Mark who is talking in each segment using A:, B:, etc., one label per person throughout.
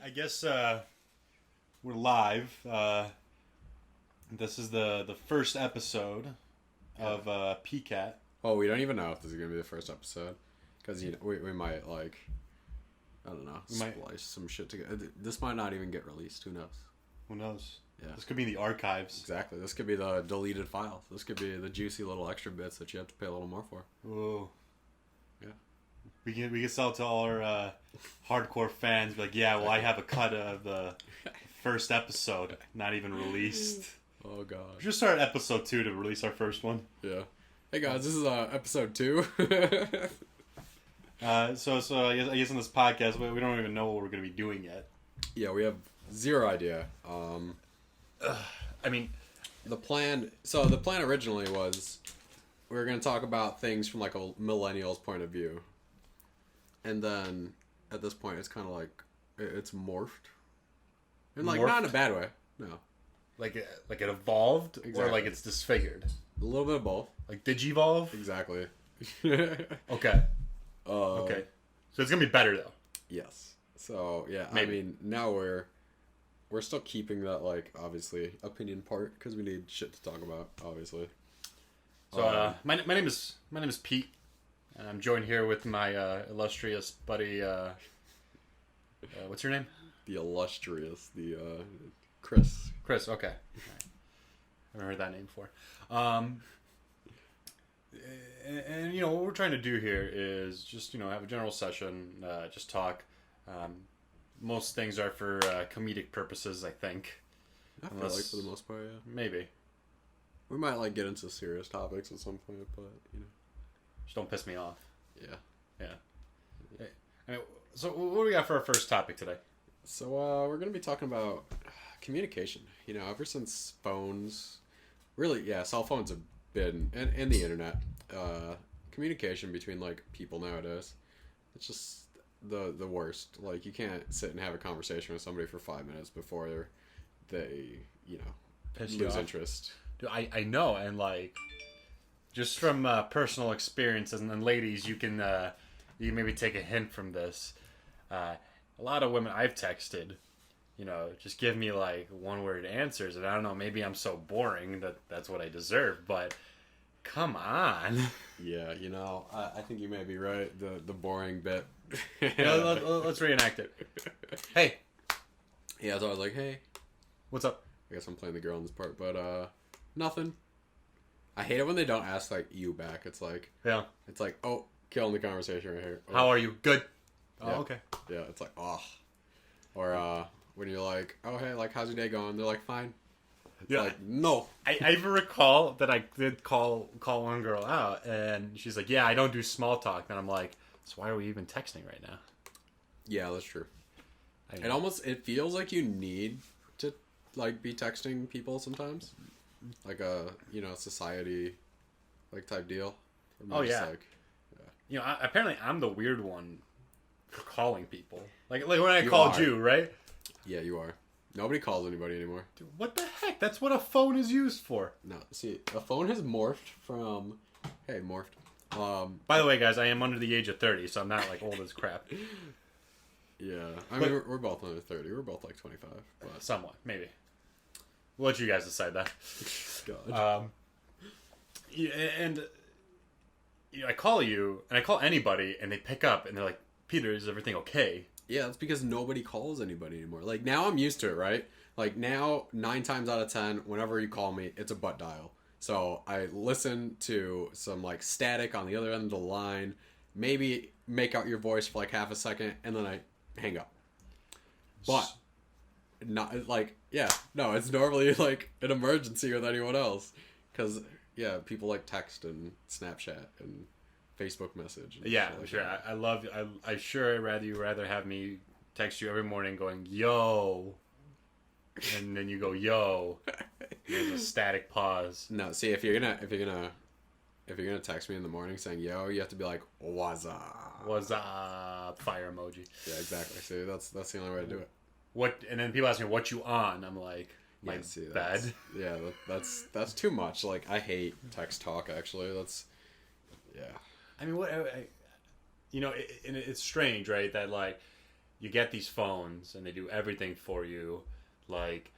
A: I guess we're live. This is the first episode of PCAT.
B: Oh, we don't even know if this is going to be the first episode. Because we might, I don't know, splice some shit together. This might not even get released. Who knows?
A: Who knows?
B: Yeah.
A: This could be in the archives.
B: Exactly. This could be the deleted files. This could be the juicy little extra bits that you have to pay a little more for.
A: Ooh.
B: Yeah.
A: We can sell to all our hardcore fans. Be like, yeah, well, I have a cut of the first episode, not even released.
B: Oh, God.
A: We should start at episode 2 to release our first one.
B: Yeah. Hey, guys, this is episode 2.
A: So I guess in this podcast, we don't even know what we're going to be doing yet.
B: Yeah, we have zero idea.
A: I mean,
B: the plan originally was we were going to talk about things from like a millennial's point of view. And then at this point, it's kind of like it's morphed. And like not in a bad way. No.
A: Like it evolved,
B: Exactly.
A: or like it's disfigured.
B: A little bit of both.
A: Like digivolve.
B: Exactly.
A: Okay. Okay. So it's gonna be better though.
B: Yes. So yeah,
A: Maybe.
B: I mean, now we're still keeping that like obviously opinion part because we need shit to talk about. Obviously.
A: So my name is Pete, and I'm joined here with my illustrious buddy. What's your name?
B: The illustrious, Chris.
A: Chris. Okay. Right. I haven't heard that name before. And you know what we're trying to do here is just have a general session, just talk. Most things are for comedic purposes, I think.
B: I feel like for the most part, yeah.
A: Maybe.
B: We might like get into serious topics at some point, but
A: Just don't piss me off.
B: Yeah.
A: Yeah. I mean, so what do we got for our first topic today?
B: So we're gonna be talking about communication. Ever since phones, really, yeah, cell phones have been and the internet, communication between like people nowadays, it's just the worst. Like you can't sit and have a conversation with somebody for 5 minutes before they
A: Piss you
B: lose
A: off.
B: interest.
A: Dude, I know, and like, just from personal experience, and then ladies, you can maybe take a hint from this. A lot of women I've texted, just give me like one-word answers, and I don't know, maybe I'm so boring that's what I deserve, but come on.
B: Yeah, I think you may be right. The boring bit.
A: Let's reenact it. Hey,
B: Yeah, so I was like, hey,
A: what's up?
B: I guess I'm playing the girl in this part, but nothing. I hate it when they don't ask like you back. It's like,
A: Yeah.
B: oh, killing the conversation right here. Oh.
A: How are you? Good. Oh,
B: Yeah.
A: okay.
B: Yeah, it's like, oh. Or when you're like, oh, hey, like, how's your day going? They're like, fine. It's
A: Yeah.
B: like, no.
A: I even recall that I did call one girl out, and she's like, yeah, I don't do small talk. And I'm like, so why are we even texting right now?
B: Yeah, that's true. It feels like you need to, like, be texting people sometimes. Like a, society, like, type deal.
A: Oh, yeah. Apparently I'm the weird one for calling people. Like when I called you, right?
B: Yeah, you are. Nobody calls anybody anymore.
A: Dude, what the heck? That's what a phone is used for.
B: No, see, a phone has morphed from... Hey, morphed.
A: By the way, guys, I am under the age of 30, so I'm not, like, old as crap.
B: Yeah. I mean, we're both under 30. We're both, like, 25. But...
A: Somewhat, maybe. We'll let you guys decide that.
B: God.
A: And I call you, and I call anybody, and they pick up, and they're like, Peter, is everything okay?
B: Yeah, that's because nobody calls anybody anymore. Like, now I'm used to it, right? Like, now, 9 times out of 10, whenever you call me, it's a butt dial. So, I listen to some, like, static on the other end of the line, maybe make out your voice for, like, half a second, and then I hang up. But, not, like, yeah, no, it's normally, like, an emergency with anyone else. Because, yeah, people, like, text and Snapchat and Facebook message. And
A: Yeah,
B: like
A: sure.
B: that.
A: I'd rather have me text you every morning going, yo, and then you go, yo. There's a static pause.
B: No, see, if you're gonna text me in the morning saying yo, you have to be like, what's up?
A: What's up? Fire emoji.
B: Yeah, exactly. See, that's the only way to do it.
A: What? And then people ask me, what you on? I'm like, my bed.
B: Yeah, that's too much. Like, I hate text talk. Actually, yeah.
A: I mean, it's strange, right? That like you get these phones and they do everything for you, like,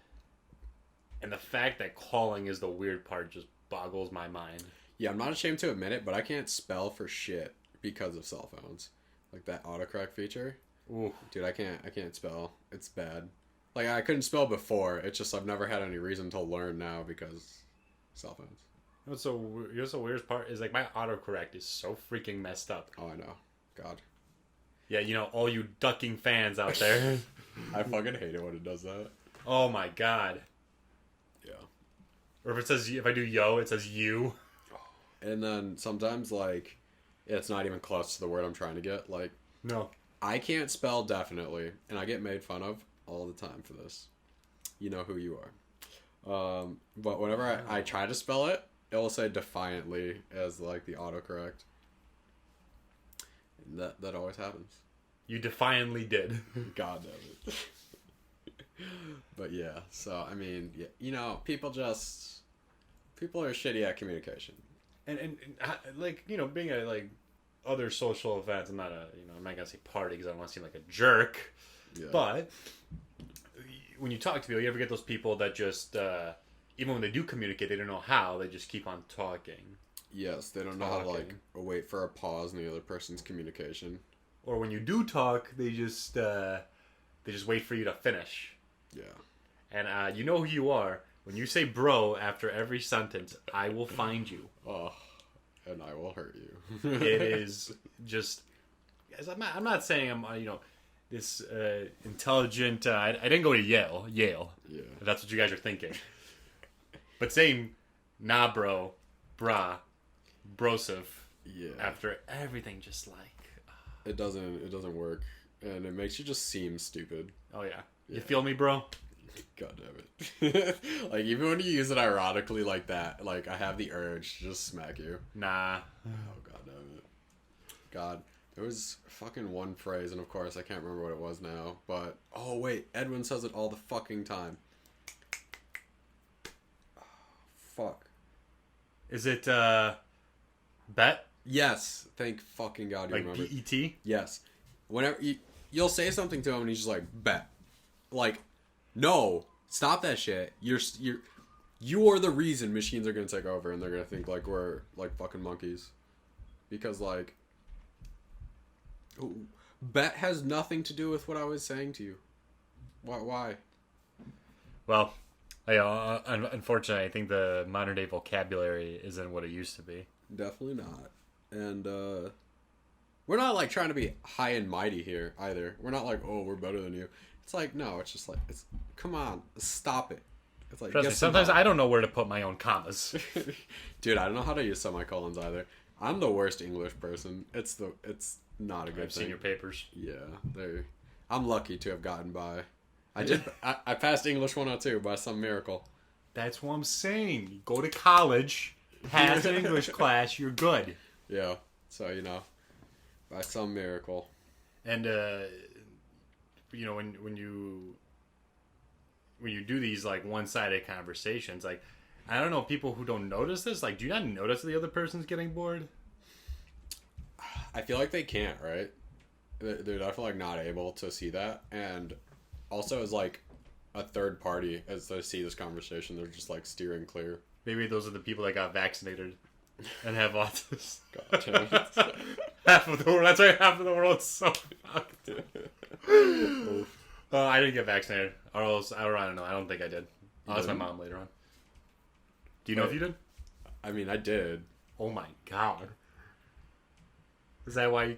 A: and the fact that calling is the weird part just boggles my mind.
B: Yeah, I'm not ashamed to admit it, but I can't spell for shit because of cell phones. Like that autocorrect feature.
A: Ooh.
B: Dude, I can't spell. It's bad. Like I couldn't spell before. It's just I've never had any reason to learn now because cell phones.
A: Here's the weirdest part is like my autocorrect is so freaking messed up.
B: Oh, I know. God.
A: Yeah, you know, all you ducking fans out there.
B: I fucking hate it when it does that.
A: Oh my god.
B: Yeah.
A: Or if I do yo, it says you.
B: And then sometimes like it's not even close to the word I'm trying to get. Like
A: No.
B: I can't spell definitely, and I get made fun of all the time for this. You know who you are. But whenever I try to spell it, it will say defiantly as like the autocorrect. And that always happens.
A: You defiantly did.
B: God damn it. But yeah, so I mean, yeah, you know, people are shitty at communication.
A: And like, you know, being at like other social events, I'm not gonna say party because I don't want to seem like a jerk.
B: Yeah.
A: But when you talk to people, you ever get those people that just even when they do communicate, they don't know how. They just keep on talking.
B: Yes, they don't know how to like wait for a pause in the other person's communication.
A: Or when you do talk, they just wait for you to finish.
B: Yeah.
A: And you know who you are. When you say bro after every sentence, I will find you.
B: Oh, and I will hurt you.
A: It is just... I'm not saying I'm, this intelligent... I didn't go to Yale. Yeah. If that's what you guys are thinking. But saying, nah, bro, brah, brosif, after everything, just like...
B: It doesn't work. And it makes you just seem stupid.
A: Oh, yeah. You feel me, bro?
B: God damn it. Like, even when you use it ironically like that, like, I have the urge to just smack you.
A: Nah.
B: Oh, god damn it. God. There was fucking one phrase, and of course, I can't remember what it was now, but... Oh, wait. Edwin says it all the fucking time. Oh, fuck.
A: Is it, bet?
B: Yes. Thank fucking God you
A: like
B: remember.
A: B-E-T?
B: Yes. Whenever you'll say something to him, and he's just like, bet. Like... No, stop that shit. You're the reason machines are gonna take over, and they're gonna think like we're like fucking monkeys, because like, bet has nothing to do with what I was saying to you. Why?
A: Well, unfortunately, I think the modern day vocabulary isn't what it used to be.
B: Definitely not. And we're not like trying to be high and mighty here either. We're not like, oh, we're better than you. It's like, no, it's just like, come on, stop it. It's like,
A: trust me, sometimes I don't know where to put my own commas.
B: Dude, I don't know how to use semicolons either. I'm the worst English person. It's not a good thing.
A: I've seen your papers.
B: Yeah, I'm lucky to have gotten by. I passed English 102 by some miracle.
A: That's what I'm saying. You go to college, pass an English class, you're good.
B: Yeah, so, by some miracle.
A: And, when you do these like one-sided conversations, like I don't know, people who don't notice this, like do you not notice the other person's getting bored?
B: I feel like they can't, right? They're definitely like not able to see that, and also as like a third party, as they see this conversation, they're just like steering clear.
A: Maybe those are the people that got vaccinated and have autism.
B: God damn it.
A: Half of the world. That's why half of the world's so fucked. I didn't get vaccinated. Or else, I don't know. I don't think I did. I'll ask my mom later on. Do you know if you did?
B: I mean, I did.
A: Oh my god. Is that why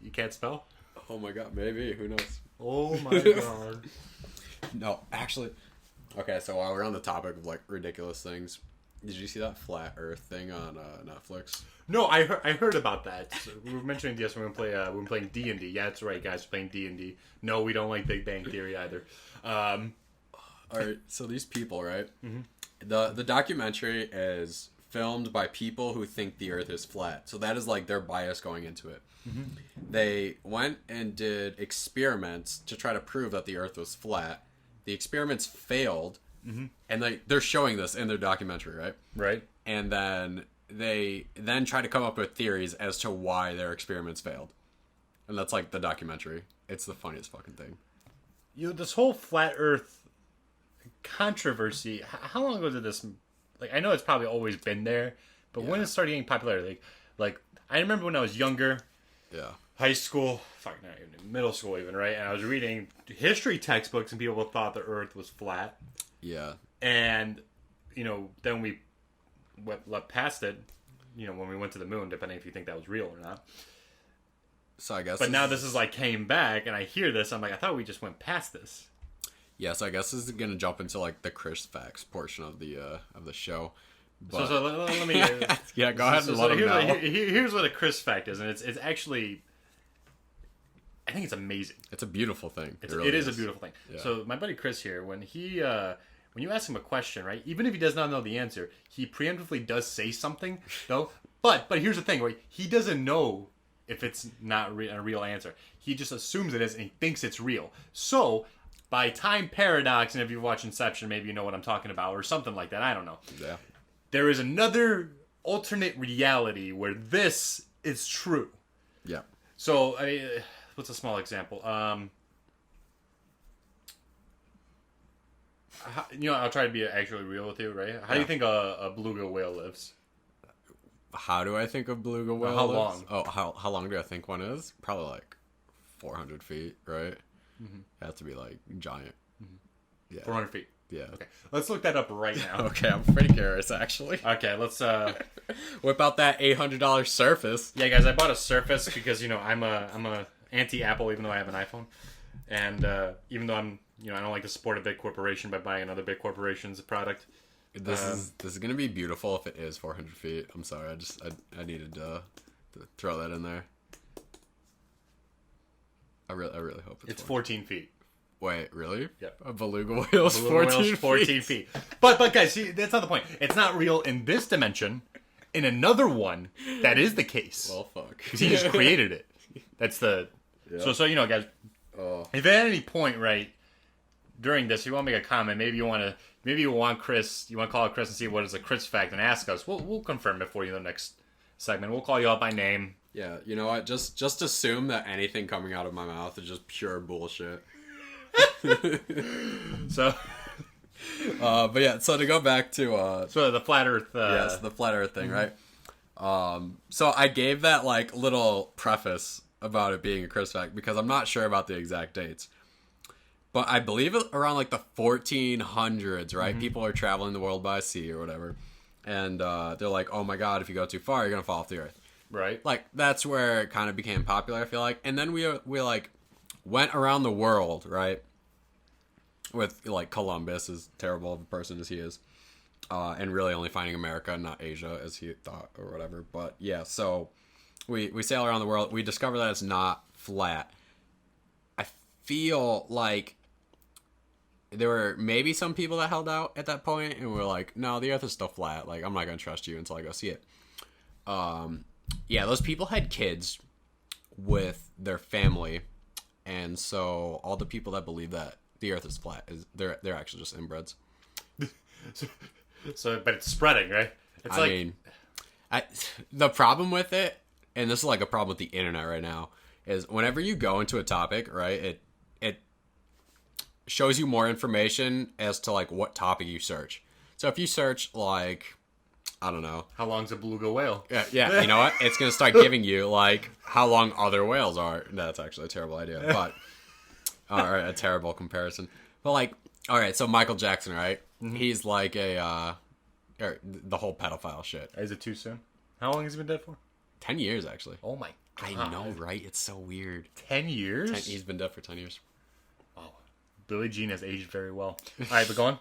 A: you can't spell?
B: Oh my god, maybe. Who knows?
A: Oh my god.
B: No, actually. Okay, so while we're on the topic of like ridiculous things, did you see that flat Earth thing on Netflix?
A: No, I heard about that. So we were mentioning yes, we're playing D&D. Yeah, that's right, guys. We're playing D&D. No, we don't like Big Bang Theory either. All
B: right, so these people, right?
A: Mm-hmm.
B: The documentary is filmed by people who think the Earth is flat. So that is like their bias going into it.
A: Mm-hmm.
B: They went and did experiments to try to prove that the Earth was flat. The experiments failed, and they're showing this in their documentary, right?
A: Right.
B: And then they try to come up with theories as to why their experiments failed. And that's like the documentary. It's the funniest fucking thing.
A: This whole flat Earth controversy. How long ago did this? Like, I know it's probably always been there, but when it started getting popular, like I remember when I was younger.
B: Yeah.
A: High school, fuck, not even middle school, even, right? And I was reading history textbooks, and people thought the Earth was flat.
B: Yeah.
A: And then we went past it. When we went to the moon, depending if you think that was real or not.
B: So I guess.
A: But now this is like came back, and I hear this. I'm like, I thought we just went past this.
B: Yes, I guess this is gonna jump into like the Chris facts portion of the show. But...
A: So let me.
B: Yeah, go ahead and let them know.
A: Here's what a Chris fact is, and it's actually. I think it's amazing.
B: It's a beautiful thing.
A: It is a beautiful thing.
B: Yeah.
A: So my buddy Chris here, when you ask him a question, right? Even if he does not know the answer, he preemptively does say something, though. But here's the thing, right? He doesn't know if it's not a real answer. He just assumes it is, and he thinks it's real. So by time paradox, and if you've watched Inception, maybe you know what I'm talking about, or something like that. I don't know.
B: Yeah.
A: There is another alternate reality where this is true.
B: Yeah.
A: So what's a small example? I'll try to be actually real with you, right? How do you think a beluga whale lives?
B: How do I think of beluga whale
A: How
B: lives?
A: long?
B: Oh, how long do I think one is? Probably like 400 feet, right? Mm-hmm. It has to be like giant.
A: Mm-hmm. Yeah. 400 feet.
B: Yeah.
A: Okay. Let's look that up right now.
B: Okay, I'm pretty curious actually.
A: Okay, let's
B: whip out that $800 Surface.
A: Yeah, guys, I bought a Surface because I'm a anti-Apple, even though I have an iPhone, and even though I don't like to support a big corporation by buying another big corporation's product.
B: This is gonna be beautiful if it is 400 feet. I'm sorry, I needed to throw that in there. I really hope
A: it's 14 feet.
B: Wait, really?
A: Yep.
B: A beluga whale's 14
A: feet. But guys, see, that's not the point. It's not real in this dimension. In another one, that is the case.
B: Well, fuck.
A: Because he just created it. That's the... Yep. So guys, if at any point, right, during this, you want to make a comment, maybe you want Chris, you want to call Chris and see what is a Chris fact and ask us. We'll confirm it for you in the next segment. We'll call you out by name.
B: Yeah, you know what? Just assume that anything coming out of my mouth is just pure bullshit.
A: So...
B: but yeah, so to go back to...
A: so the flat Earth...
B: yes, the flat Earth thing, right? So I gave that, like, little preface about it being a Chris fact because I'm not sure about the exact dates. But I believe it around, like, the 1400s, right? Mm-hmm. People are traveling the world by sea or whatever. And they're like, oh my god, if you go too far, you're going to fall off the Earth.
A: Right.
B: Like, that's where it kind of became popular, I feel like. And then we like, went around the world, right? With, like, Columbus, as terrible of a person as he is. And really only finding America, not Asia, as he thought, or whatever. But, yeah, so we sail around the world. We discover that it's not flat. I feel like there were maybe some people that held out at that point, and were like, no, the Earth is still flat. Like, I'm not going to trust you until I go see it. Yeah, those people had kids with their family, and so all the people that believe that the Earth is flat they're actually just inbreds.
A: So, but it's spreading, right? It's
B: the problem with it, and this is like a problem with the internet right now, is whenever you go into a topic, right, it shows you more information as to like what topic you search. So if you search like, I don't know,
A: how long's a beluga whale?
B: Yeah, you know what? It's gonna start giving you like how long other whales are. That's actually a terrible idea, but all right, a terrible comparison. But like, all right, so Michael Jackson, right? Mm-hmm. He's like the whole pedophile shit.
A: Is it too soon? How long has he been dead for?
B: 10 years, actually.
A: Oh my god!
B: I know, right? It's so weird.
A: 10 years?
B: He's been dead for 10 years.
A: Wow, Billie Jean has aged very well. All right, but go on.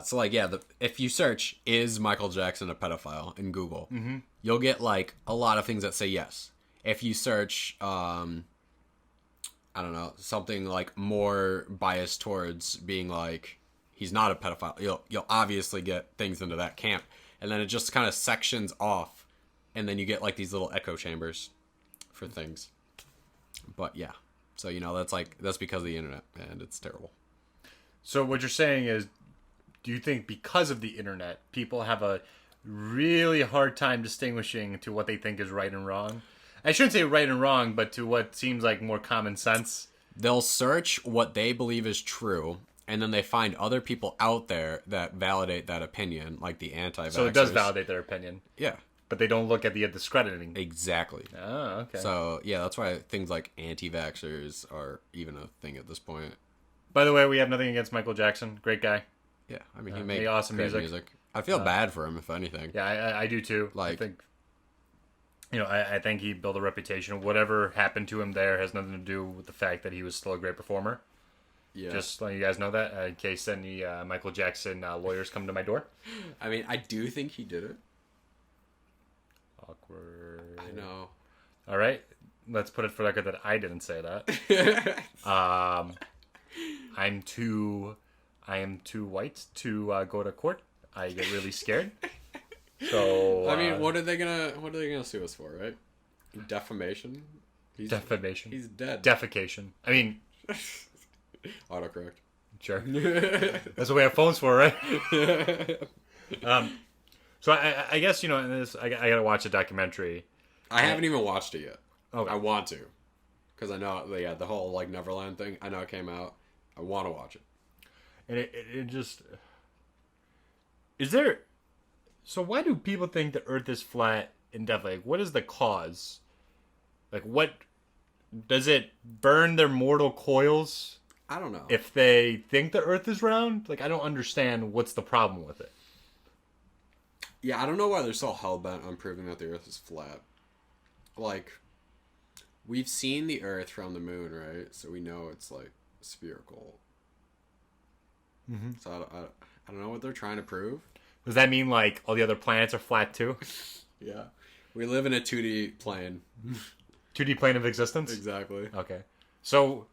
B: So like, yeah, if you search "is Michael Jackson a pedophile" in Google, mm-hmm. you'll get like a lot of things that say yes. If you search, I don't know, something like more biased towards being like he's not a pedophile, you'll obviously get things into that camp, and then it just kind of sections off, and then you get like these little echo chambers for things. But yeah, so that's because of the internet, and it's terrible.
A: So what you're saying is, do you think because of the internet, people have a really hard time distinguishing to what they think is right and wrong? I shouldn't say right and wrong, but to what seems like more common sense.
B: They'll search what they believe is true, and then they find other people out there that validate that opinion, like the anti-vaxxers.
A: So it does validate their opinion.
B: Yeah.
A: But they don't look at the discrediting.
B: Exactly.
A: Oh, okay.
B: So, yeah, that's why things like anti-vaxxers are even a thing at this point.
A: By the way, we have nothing against Michael Jackson. Great guy.
B: Yeah, I mean, he made
A: awesome
B: great
A: music.
B: I feel bad for him, if anything.
A: Yeah, I do too.
B: Like,
A: I think, I think he built a reputation. Whatever happened to him there has nothing to do with the fact that he was still a great performer.
B: Yeah.
A: Just letting you guys know that in case any Michael Jackson lawyers come to my door.
B: I mean, I do think he did it.
A: Awkward.
B: I know.
A: All right. Let's put it for the record that I didn't say that. I am too white to go to court. I get really scared. So
B: I mean, what are they gonna sue us for, right? Defamation.
A: Defamation.
B: He's dead.
A: Defecation. I mean,
B: Autocorrect.
A: sure. That's what we have phones for, right? So I guess in this I gotta watch a documentary.
B: I haven't even watched it yet.
A: Okay.
B: I want to, because I know the whole like Neverland thing. I know it came out. I want to watch it.
A: And it just is there. So why do people think the Earth is flat indefinitely? Like, what is the cause? Like, what does it burn their mortal coils?
B: I don't know.
A: If they think the Earth is round, like I don't understand what's the problem with it.
B: Yeah, I don't know why they're so hell-bent on proving that the Earth is flat. Like, we've seen the Earth from the moon, right? So we know it's, like, spherical. Mm-hmm. So I don't know what they're trying to prove.
A: Does that mean, like, all the other planets are flat, too?
B: Yeah. We live in a 2D plane.
A: 2D plane of existence?
B: Exactly.
A: Okay. So...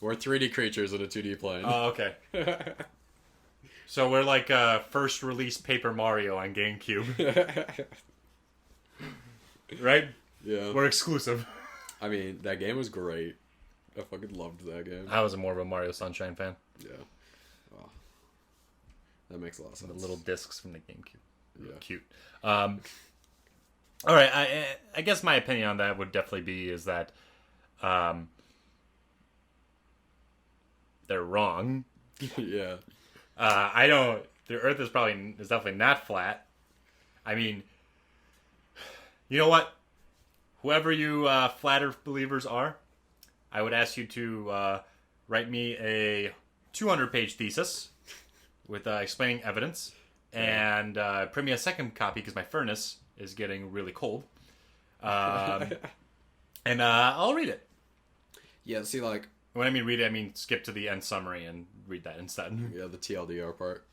B: we're 3D creatures in a 2D plane.
A: Oh, okay. So we're like first release Paper Mario on GameCube. Right?
B: Yeah.
A: We're exclusive.
B: I mean, that game was great. I fucking loved that game.
A: I was more of a Mario Sunshine fan.
B: Yeah. Oh, that makes a lot of sense.
A: The little discs from the GameCube.
B: Yeah.
A: Cute. All right. I guess my opinion on that would definitely be is that they're wrong.
B: Yeah.
A: The Earth is definitely not flat. I mean, you know what? Whoever you flat Earth believers are, I would ask you to write me a 200-page thesis with explaining evidence, and print me a second copy because my furnace is getting really cold. And I'll read it.
B: Yeah, see, like...
A: when I mean read it, I mean skip to the end summary and read that instead.
B: Yeah, the TLDR part.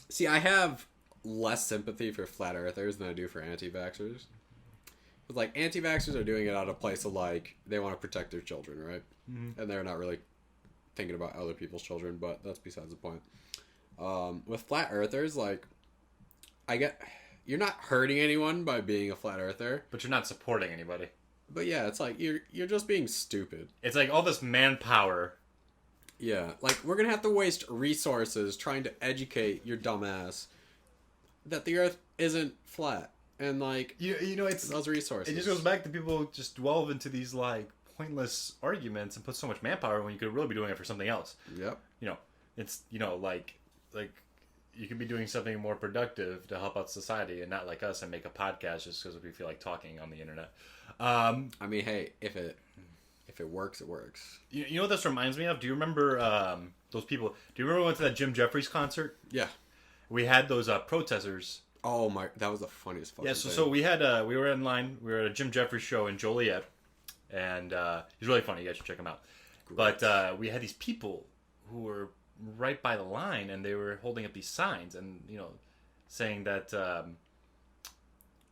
B: See, I have less sympathy for flat earthers than I do for anti-vaxxers. But, like, anti-vaxxers are doing it out of a place of, like, they want to protect their children, right? Mm-hmm. And they're not really thinking about other people's children, but that's besides the point. With flat earthers, like, you're not hurting anyone by being a flat earther.
A: But you're not supporting anybody.
B: But yeah, it's like, you're just being stupid.
A: It's like all this manpower.
B: Yeah, like, we're gonna have to waste resources trying to educate your dumbass that the Earth isn't flat. And, like,
A: you know, it's
B: those resources.
A: It just goes back to people just delve into these, like, pointless arguments and put so much manpower when you could really be doing it for something else.
B: Yep.
A: It's, like you could be doing something more productive to help out society and not like us and make a podcast just because we feel like talking on the internet.
B: I mean, hey, if it works, it works.
A: You know what this reminds me of? Do you remember those people? Do you remember we went to that Jim Jeffries concert?
B: Yeah. We
A: had those protesters.
B: Oh my! That was the funniest fucking thing.
A: So we had we were in line. We were at a Jim Jeffries show in Joliet, and he's really funny. You guys should check him out. Great. But we had these people who were right by the line, and they were holding up these signs, and saying that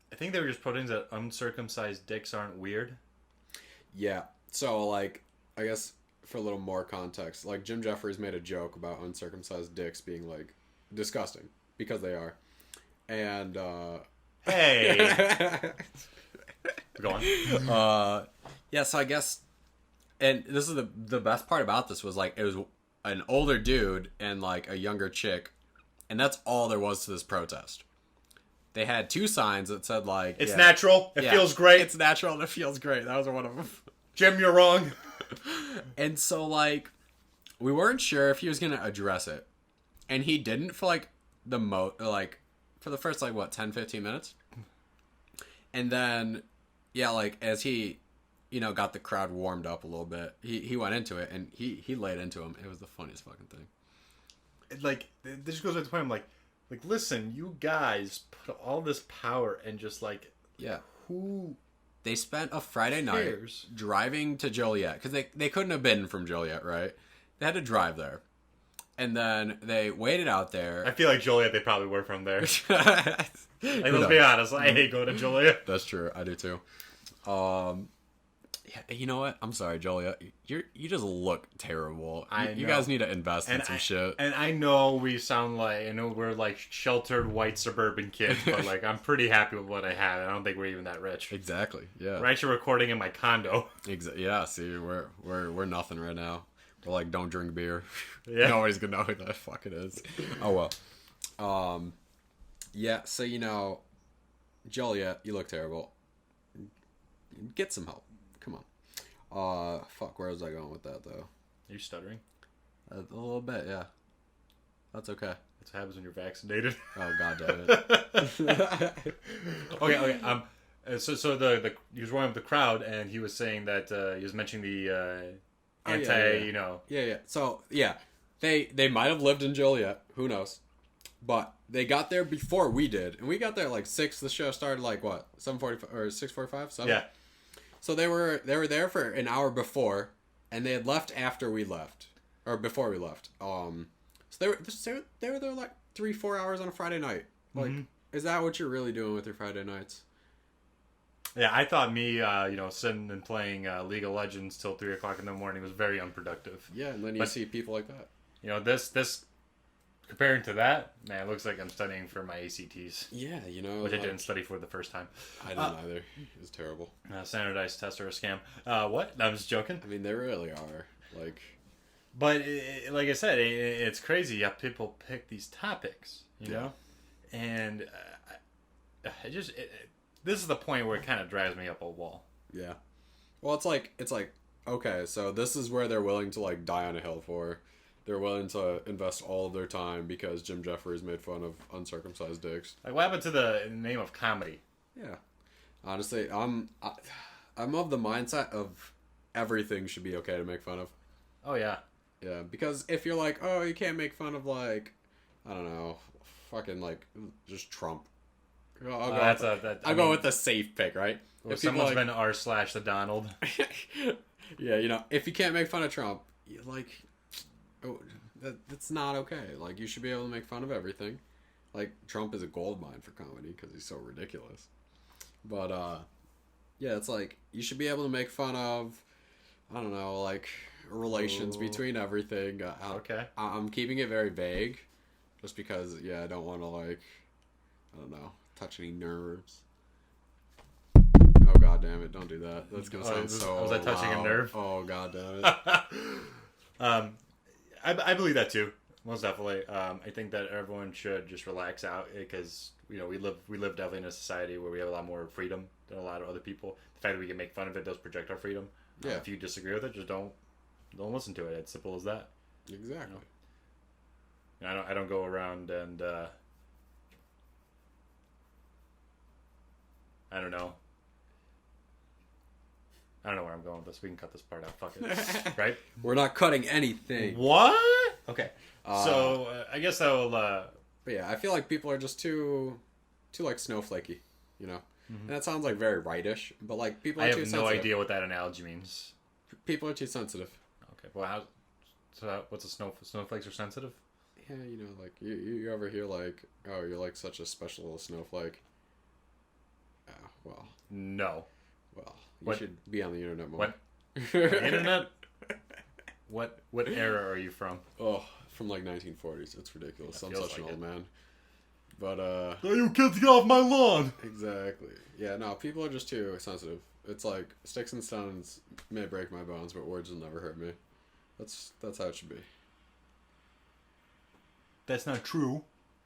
A: I think they were just protesting that uncircumcised dicks aren't weird. Yeah.
B: So, like, I guess for a little more context, like, Jim Jeffries made a joke about uncircumcised dicks being, like, disgusting, because they are. And,
A: hey! Go on.
B: Yeah, so I guess, and this is the best part about this was, like, it was an older dude and, like, a younger chick, and that's all there was to this protest. they had 2 signs that said like,
A: It's natural. It feels great.
B: It's natural and it feels great. That was one of them.
A: Jim, you're wrong.
B: And so like, we weren't sure if he was gonna address it, and he didn't for like for the first like what 10-15 minutes, and then like as he got the crowd warmed up a little bit, he went into it and he laid into him. It was the funniest fucking thing.
A: Like, this just goes back to the point. I'm like, listen, you guys put all this power and just like, who?
B: They spent a Friday night driving to Joliet because they couldn't have been from Joliet, right? They had to drive there, and then they waited out there.
A: I feel like Joliet, they probably were from there. Like, let's be honest. I hate going to Joliet.
B: That's true. I do too. Yeah, you know what? I'm sorry, Joliet. You just look terrible. You guys need to invest in some shit.
A: And I know we sound like, I know we're like sheltered white suburban kids, but like I'm pretty happy with what I have. I don't think we're even that rich.
B: Exactly. Yeah.
A: We're actually recording in my condo.
B: Yeah. See, we're nothing right now. We're like, don't drink beer.
A: Yeah.
B: Nobody's gonna know who the fuck it is. Oh well. Yeah. So Joliet, you look terrible. Get some help. Come on. Fuck, where was I going with that, though?
A: Are you stuttering?
B: A little bit, yeah. That's okay.
A: That's what happens when you're vaccinated.
B: Oh, god damn it.
A: Okay. So he was running with the crowd, and he was saying that he was mentioning the
B: Yeah. So, yeah. They might have lived in Joliet. Who knows? But they got there before we did. And we got there like 6. The show started like, what? 7:45 or 6:45? 7?
A: Yeah.
B: So they were there for an hour before, and they had left after we left, or before we left. So they were there like 3-4 hours on a Friday night. Like, is that what you're really doing with your Friday nights?
A: Yeah, I thought me, sitting and playing League of Legends till 3 o'clock in the morning was very unproductive.
B: Yeah, and then you see people like that.
A: This comparing to that, man, it looks like I'm studying for my ACTs.
B: Yeah,
A: which I didn't study for the first time.
B: I didn't either. It was terrible.
A: Standardized tests are a scam. What? I'm just joking.
B: I mean, they really are. Like,
A: but like I said, it's crazy how people pick these topics, you know, and this is the point where it kind of drives me up a wall.
B: Yeah. Well, it's like okay, so this is where they're willing to like die on a hill for. They're willing to invest all of their time because Jim Jeffries made fun of uncircumcised dicks.
A: Like, what happened to the name of comedy?
B: Yeah. Honestly, I'm of the mindset of everything should be okay to make fun of.
A: Oh, yeah.
B: Yeah, because if you're like, oh, you can't make fun of, like, I don't know, fucking, like, just Trump. I'll go with the safe pick, right?
A: If someone's been r/the Donald.
B: Yeah, if you can't make fun of Trump, like... Oh, that's not okay. Like, you should be able to make fun of everything. Like, Trump is a gold mine for comedy because he's so ridiculous. But, yeah, it's like, you should be able to make fun of, I don't know, like, relations between everything.
A: Okay.
B: I'm keeping it very vague just because, I don't want to, like, I don't know, touch any nerves. Oh, god damn it, don't do that. That's going to sound so
A: Was I touching a nerve?
B: Oh, god damn it.
A: I believe that too, most definitely. I think that everyone should just relax out because we live definitely in a society where we have a lot more freedom than a lot of other people. The fact that we can make fun of it does project our freedom.
B: Yeah.
A: If you disagree with it, just don't listen to it. It's simple as that.
B: Exactly.
A: I don't go around and I don't know. I don't know where I'm going with this. We can cut this part out. Fuck it. Right?
B: We're not cutting anything.
A: What? Okay. So, I guess I'll...
B: But yeah, I feel like people are just too like, snowflakey, you know? Mm-hmm. And that sounds, like, very rightish, but, like, people are too sensitive.
A: I have no idea what that analogy means.
B: People are too sensitive.
A: Okay. Well, what's a snowflakes are sensitive?
B: Yeah, like, you ever hear, like, oh, you're, like, such a special little snowflake. Well.
A: No.
B: Well, you should be on the internet more.
A: What? The internet? What era are you from?
B: Oh, from like 1940s. It's ridiculous. I'm such an old man. But
A: hey, you kids, get off my lawn!
B: Exactly. Yeah, no, people are just too sensitive. It's like sticks and stones may break my bones, but words will never hurt me. That's how it should be.
A: That's not true.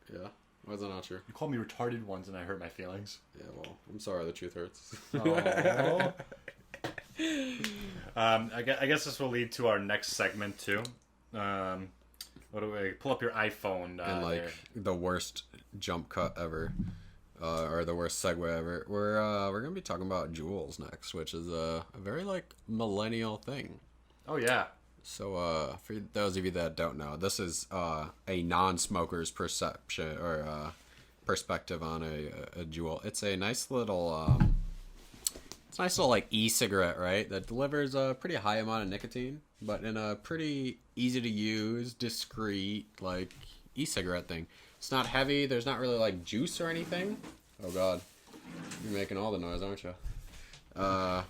B: Yeah. Why is that not true?
A: You called me retarded once, and I hurt my feelings.
B: Yeah, well, I'm sorry. The truth hurts.
A: Oh. I guess this will lead to our next segment too. What do we pull up your iPhone?
B: And like
A: there.
B: the worst jump cut ever, or the worst segue ever. We're gonna be talking about jewels next, which is a very like millennial thing.
A: Oh yeah.
B: So for those of you that don't know, this is a non-smoker's perception or perspective on a jewel. It's a nice little like e-cigarette, right? That delivers a pretty high amount of nicotine, but in a pretty easy to use, discreet like e-cigarette thing. It's not heavy. There's not really like juice or anything. Oh God, you're making all the noise, aren't you? But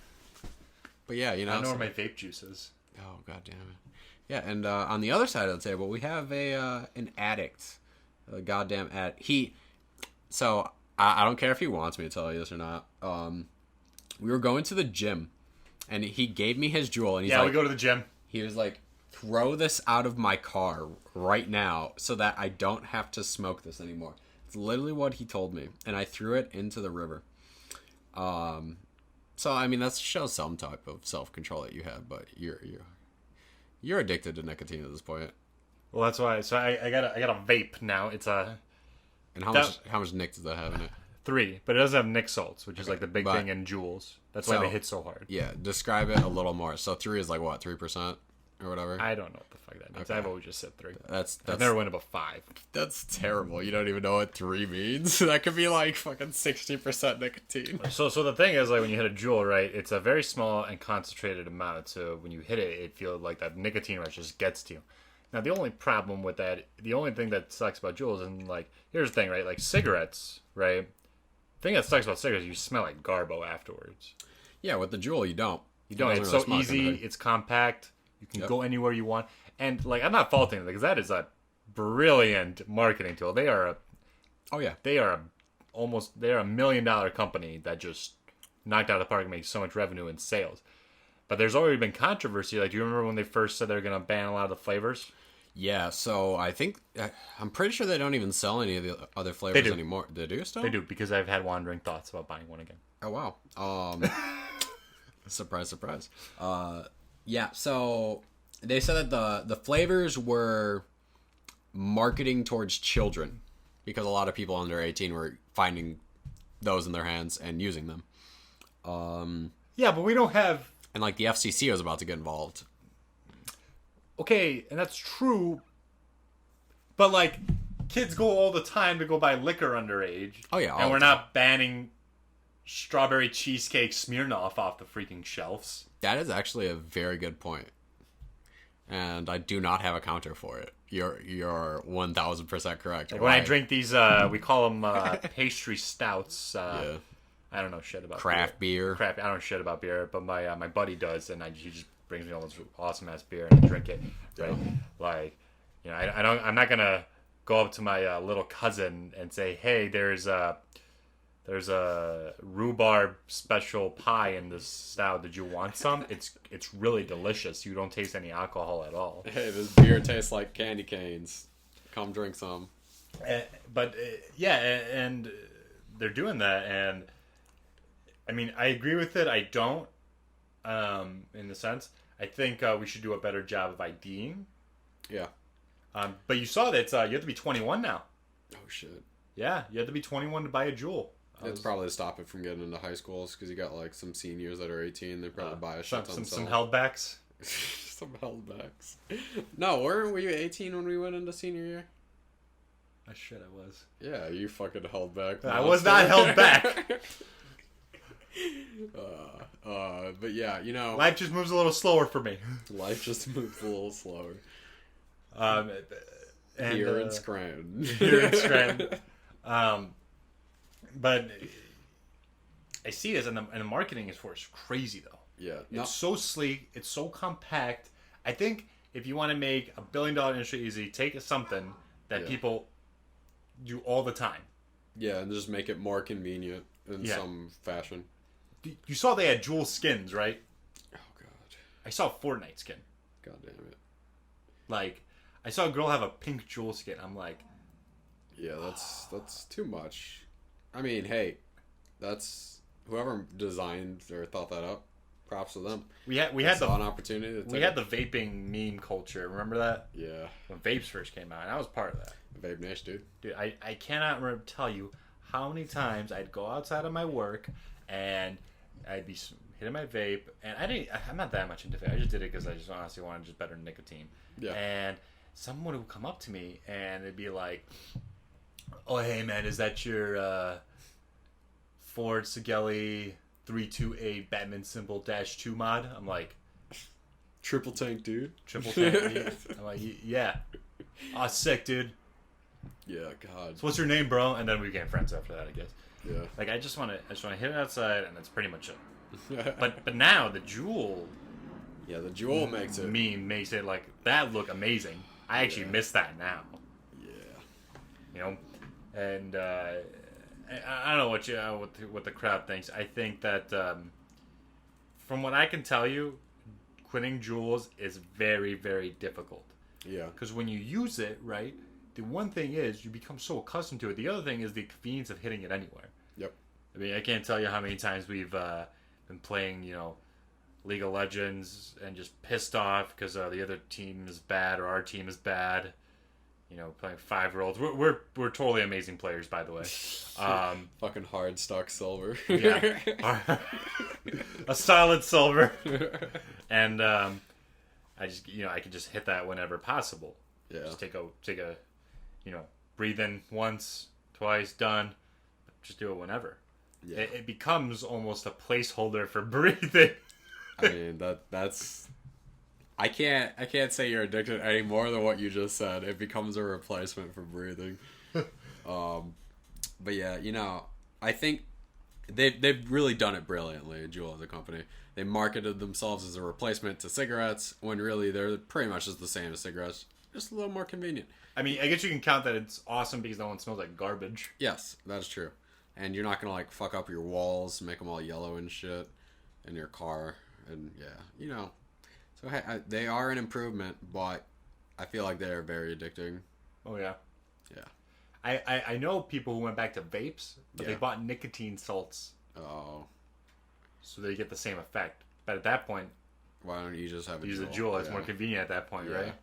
B: yeah, you know.
A: I know where my vape juice is.
B: Oh God damn it! Yeah, and on the other side of the table, we have an addict, a goddamn addict. So I don't care if he wants me to tell you this or not. We were going to the gym, and he gave me his jewel, and he's like,
A: we go to the gym.
B: He was like, throw this out of my car right now, so that I don't have to smoke this anymore. It's literally what he told me, and I threw it into the river. So I mean that shows some type of self-control that you have, but you're addicted to nicotine at this point.
A: Well, that's why. So I got a vape now. It's a.
B: And how much nic does that have in it?
A: 3, but it doesn't have nic salts, which is like the big thing in jewels. That's why they hit so hard.
B: Yeah, describe it a little more. So 3 is like what, 3% or whatever?
A: I don't know what the fuck that means. Okay. I've always just said 3.
B: I've
A: never went above 5.
B: That's terrible. You don't even know what 3 means. That could be like fucking 60% nicotine.
A: So the thing is, like when you hit a jewel, right? It's a very small and concentrated amount. So when you hit it, it feels like that nicotine rush just gets to you. Now the only problem with that, the only thing that sucks about jewels, and like here's the thing, right? Like cigarettes, right? The thing that sucks about cigarettes, you smell like garbo afterwards.
B: Yeah, with the jewel, you don't.
A: You don't. It's so easy. It's compact. You can go anywhere you want. And like, I'm not faulting them because that is a brilliant marketing tool. They are They are a $1 million company that just knocked out of the park and makes so much revenue in sales. But there's already been controversy. Like, do you remember when they first said they were going to ban a lot of the flavors?
B: Yeah, so I think I'm pretty sure they don't even sell any of the other flavors anymore. They do still?
A: They do, because I've had wandering thoughts about buying one again.
B: Oh wow. Surprise, surprise. Yeah, so they said that the flavors were marketing towards children because a lot of people under 18 were finding those in their hands and using them.
A: Yeah, but we don't have...
B: And like the FCC was about to get involved.
A: Okay, and that's true, but like kids go all the time to go buy liquor underage.
B: Oh yeah,
A: and we're not banning strawberry cheesecake Smirnoff off the freaking shelves.
B: That is actually a very good point, and I do not have a counter for it. You're 1000% correct.
A: Like when I drink these, we call them pastry stouts.
B: Yeah.
A: I don't know shit about
B: craft beer.
A: I don't know shit about beer, but my buddy does, and he just brings me all this awesome ass beer and I drink it. Right?
B: Yeah.
A: Like, you know, I'm not gonna go up to my little cousin and say, hey, there's a rhubarb special pie in this stout. Did you want some? It's really delicious. You don't taste any alcohol at all.
B: Hey, this beer tastes like candy canes. Come drink some.
A: But and they're doing that, and I mean, I agree with it. I don't, in the sense. I think we should do a better job of IDing.
B: Yeah.
A: But you saw that you have to be 21 now.
B: Oh shit.
A: Yeah, you have to be 21 to buy a jewel.
B: It's probably to stop it from getting into high schools because you got like some seniors that are 18. They probably buy a shit ton.
A: Some heldbacks.
B: Some heldbacks. No, were you 18 when we went into senior year?
A: Shit, I was.
B: Yeah, you fucking held back.
A: I was not held back.
B: But yeah, you know,
A: life just moves a little slower for me.
B: Life just moves a little slower.
A: Here
B: in Scranton.
A: But I see this, and the marketing is for it's crazy though.
B: Yeah,
A: it's so sleek, it's so compact. I think if you want to make $1 billion industry easy, take something that people do all the time. Yeah,
B: and just make it more convenient in some fashion.
A: You saw they had jewel skins, right?
B: Oh god.
A: I saw a Fortnite skin.
B: God damn it.
A: Like, I saw a girl have a pink jewel skin. I'm like,
B: Yeah, that's too much. I mean, hey, that's whoever designed or thought that up. Props to them.
A: We had
B: an opportunity.
A: We had the vaping meme culture. Remember that?
B: Yeah.
A: When vapes first came out, and I was part of that.
B: Vape Niche, dude.
A: Dude, I cannot tell you how many times I'd go outside of my work and I'd be hitting my vape, and I'm not that much into vape. I just did it because I just honestly wanted just better nicotine.
B: Yeah.
A: And someone would come up to me and it'd be like, "Oh, hey man, is that your Ford Sigelli 328 Batman symbol -2 mod?" I'm like,
B: Triple tank, dude.
A: "Triple tank." I'm like, "Yeah." "Oh, sick, dude."
B: Yeah, God.
A: "So what's your name, bro?" And then we became friends after that, I guess.
B: Yeah.
A: Like I just want to hit it outside, and that's pretty much it. But now the Juul
B: Yeah, the Juul makes it.
A: meme makes it like that look amazing. I actually miss that now.
B: Yeah.
A: You know, and I don't know what the crowd thinks. I think that from what I can tell you, quitting Juuls is very, very difficult.
B: Yeah.
A: Because when you use it, right, the one thing is you become so accustomed to it. The other thing is the convenience of hitting it anywhere.
B: Yep.
A: I mean, I can't tell you how many times we've been playing, you know, League of Legends and just pissed off because the other team is bad or our team is bad. You know, playing 5-year-olds. We're totally amazing players, by the way.
B: Fucking hard stock silver.
A: Yeah, a solid silver. And I just, you know, I can just hit that whenever possible.
B: Yeah.
A: Just take a, you know, breathe in once, twice, done. Just do it whenever.
B: Yeah.
A: It becomes almost a placeholder for breathing.
B: I mean that's. I can't say you're addicted any more than what you just said. It becomes a replacement for breathing. But yeah, you know, I think they've really done it brilliantly. Juul as a company, they marketed themselves as a replacement to cigarettes when really they're pretty much just the same as cigarettes, just a little more convenient.
A: I mean, I guess you can count that it's awesome because no one smells like garbage.
B: Yes, that's true. And you're not gonna like fuck up your walls, make them all yellow and shit in your car, and yeah, you know. So they are an improvement, but I feel like they're very addicting.
A: Oh yeah.
B: Yeah.
A: I know people who went back to vapes, but they bought nicotine salts.
B: Oh.
A: So they get the same effect. But at that point,
B: Why don't you just have a
A: use
B: Juul?
A: a Juul. It's more convenient at that point, right?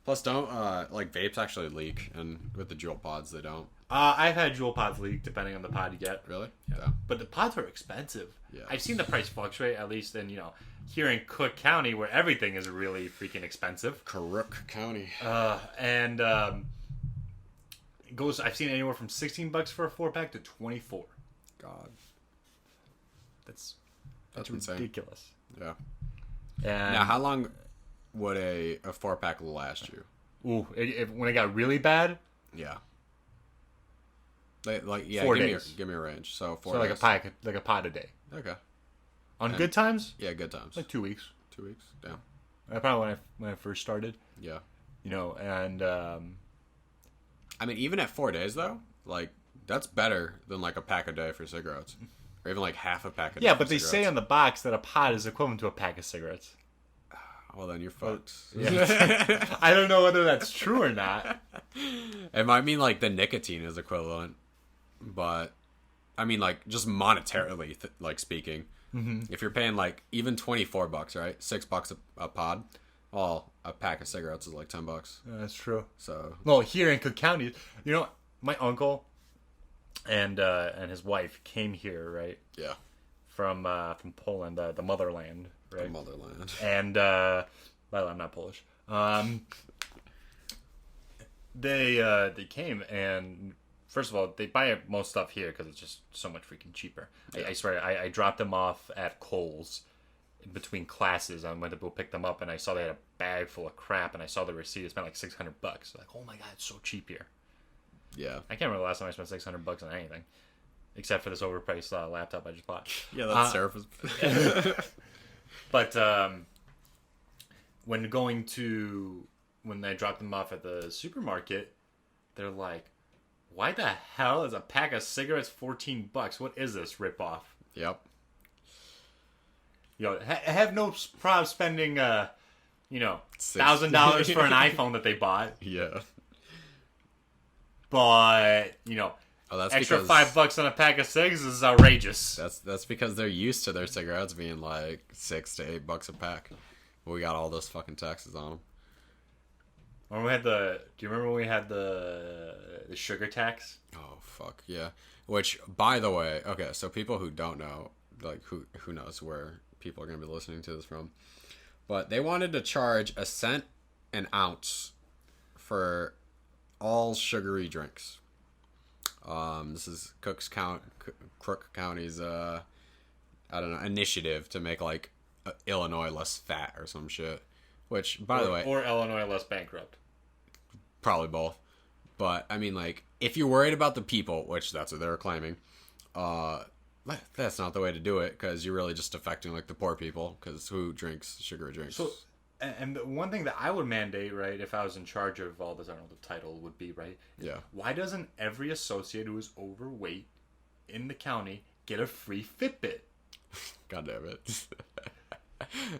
B: Plus, don't like vapes actually leak, and with the Juul pods, they don't.
A: I've had Juul pods leak depending on the pod you get.
B: Really?
A: Yeah. But the pods are expensive.
B: Yeah.
A: I've seen the price fluctuate, at least in, you know, here in Cook County where everything is really freaking expensive.
B: Crook County.
A: And it goes, I've seen anywhere from $16 for a 4-pack to $24.
B: God.
A: That's
B: insane.
A: ridiculous.
B: Yeah.
A: And
B: Now, how long would a 4-pack last you?
A: ooh, when it got really bad,
B: Yeah. Like
A: 4
B: give
A: days.
B: give me a range. So 4
A: so
B: days.
A: like a pot a day.
B: Okay.
A: On
B: And-
A: good times,
B: Yeah, good times.
A: like 2 weeks.
B: 2 weeks. Damn.
A: Probably when I first started,
B: Yeah.
A: you know, and
B: I mean, even at 4 days though, like that's better than like a pack a day for cigarettes, or even like half a pack a day.
A: yeah,
B: for
A: but they say
B: cigarettes.
A: on the box that a pot is equivalent to a pack of cigarettes.
B: Well, then you're fucked.
A: Yeah. I don't know whether that's true or not.
B: It might mean like the nicotine is equivalent, but I mean like just monetarily, like speaking, if you're paying like even $24, right, $6 a pod, well, a pack of cigarettes is like $10.
A: That's true.
B: So
A: Well, here in Cook County, you know, my uncle and his wife came here, right,
B: yeah,
A: from Poland, the motherland, right,
B: the motherland.
A: and by the way, I'm not Polish. They came, and first of all, they buy most stuff here because it's just so much freaking cheaper. I swear, I dropped them off at Kohl's in between classes. I went to go pick them up, and I saw they had a bag full of crap, and I saw the receipt. It spent like $600. Like, oh my god, it's so cheap here.
B: Yeah,
A: I can't remember the last time I spent $600 on anything, except for this overpriced laptop I just bought.
B: yeah, that's Surface.
A: But when I dropped them off at the supermarket, they're like, "Why the hell is a pack of cigarettes $14? What is this ripoff?"
B: Yep.
A: You know, have no problem spending, $1,000 for an iPhone that they bought.
B: Yeah.
A: but
B: Oh, that's
A: extra
B: because
A: $5 on a pack of cigs is outrageous.
B: that's because they're used to their cigarettes being like $6 to $8 a pack. We got all those fucking taxes on them.
A: When we had do you remember when we had the sugar tax?
B: Oh fuck yeah! Which, by the way, okay, so people who don't know, like who knows where people are gonna be listening to this from, but they wanted to charge a cent an ounce for all sugary drinks. This is Crook County's I don't know, initiative to make like Illinois less fat or some shit. Which, by the way,
A: or Illinois less bankrupt.
B: Probably both. But I mean, like, if you're worried about the people, which that's what they were claiming, that's not the way to do it, because you're really just affecting like the poor people. Because who drinks sugary drinks?
A: So, and the one thing that I would mandate, right, if I was in charge of all this, I don't know what the title would be, right?
B: Yeah.
A: Why doesn't every associate who is overweight in the county get a free Fitbit?
B: God damn it.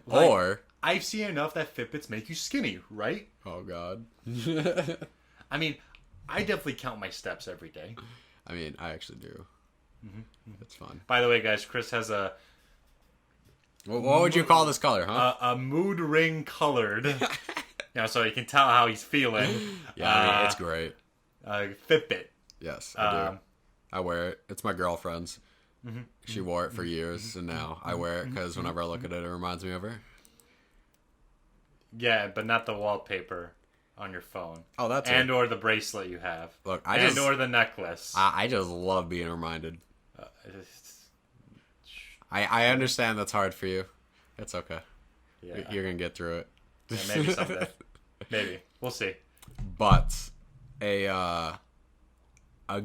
A: Like,
B: or
A: I've seen enough that Fitbits make you skinny, right?
B: oh god.
A: I mean, I definitely count my steps every day.
B: I mean, I actually do. It's fun.
A: By the way, guys, Chris has a
B: What would you call this color, huh?
A: a mood ring colored, so you can tell how he's feeling.
B: Yeah, I mean, it's great.
A: Fitbit.
B: Yes, I do. I wear it. It's my girlfriend's. She wore it for years, and now I wear it because whenever I look at it, it reminds me of her.
A: Yeah, but not the wallpaper on your phone.
B: Oh, that's
A: and or the bracelet you have.
B: Look,
A: or the necklace.
B: I just love being reminded. I understand that's hard for you. It's okay.
A: Yeah.
B: You're gonna get through it.
A: Yeah, maybe someday. Maybe we'll see.
B: But a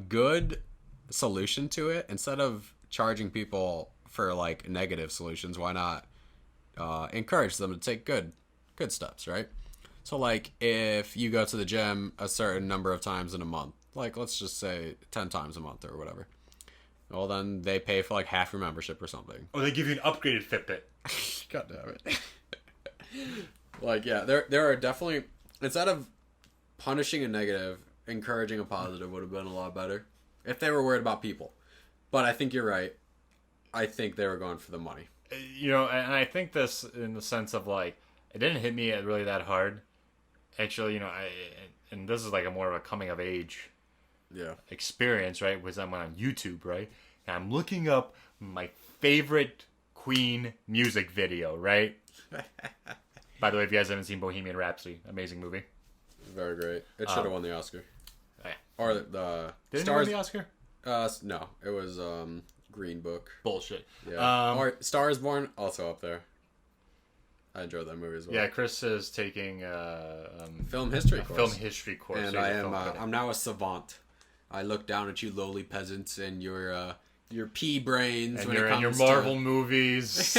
B: good solution to it, instead of charging people for like negative solutions, why not encourage them to take good steps, right? So like if you go to the gym a certain number of times in a month, like let's just say 10 times a month or whatever, well then they pay for like half your membership or something.
A: Or they give you an upgraded Fitbit.
B: God damn it. Like yeah, there are definitely, instead of punishing a negative, encouraging a positive would have been a lot better if they were worried about people. But I think you're right. I think they were going for the money.
A: And I think this in the sense of like, it didn't hit me really that hard. Actually, and this is like a more of a coming of age experience, right? Was I went on YouTube, right? And I'm looking up my favorite Queen music video, right? By the way, if you guys haven't seen Bohemian Rhapsody, amazing movie.
B: Very great. It should have won the Oscar.
A: Yeah.
B: Or the
A: Didn't it win the Oscar?
B: No, it was Green Book.
A: Bullshit.
B: Yeah. Or Star is Born, also up there. I enjoyed that movie as well.
A: Yeah, Chris is taking
B: film history course.
A: Film history course,
B: and I'm now a savant. I look down at you lowly peasants and your pea brains
A: and
B: when
A: your,
B: it comes
A: and your Marvel movies.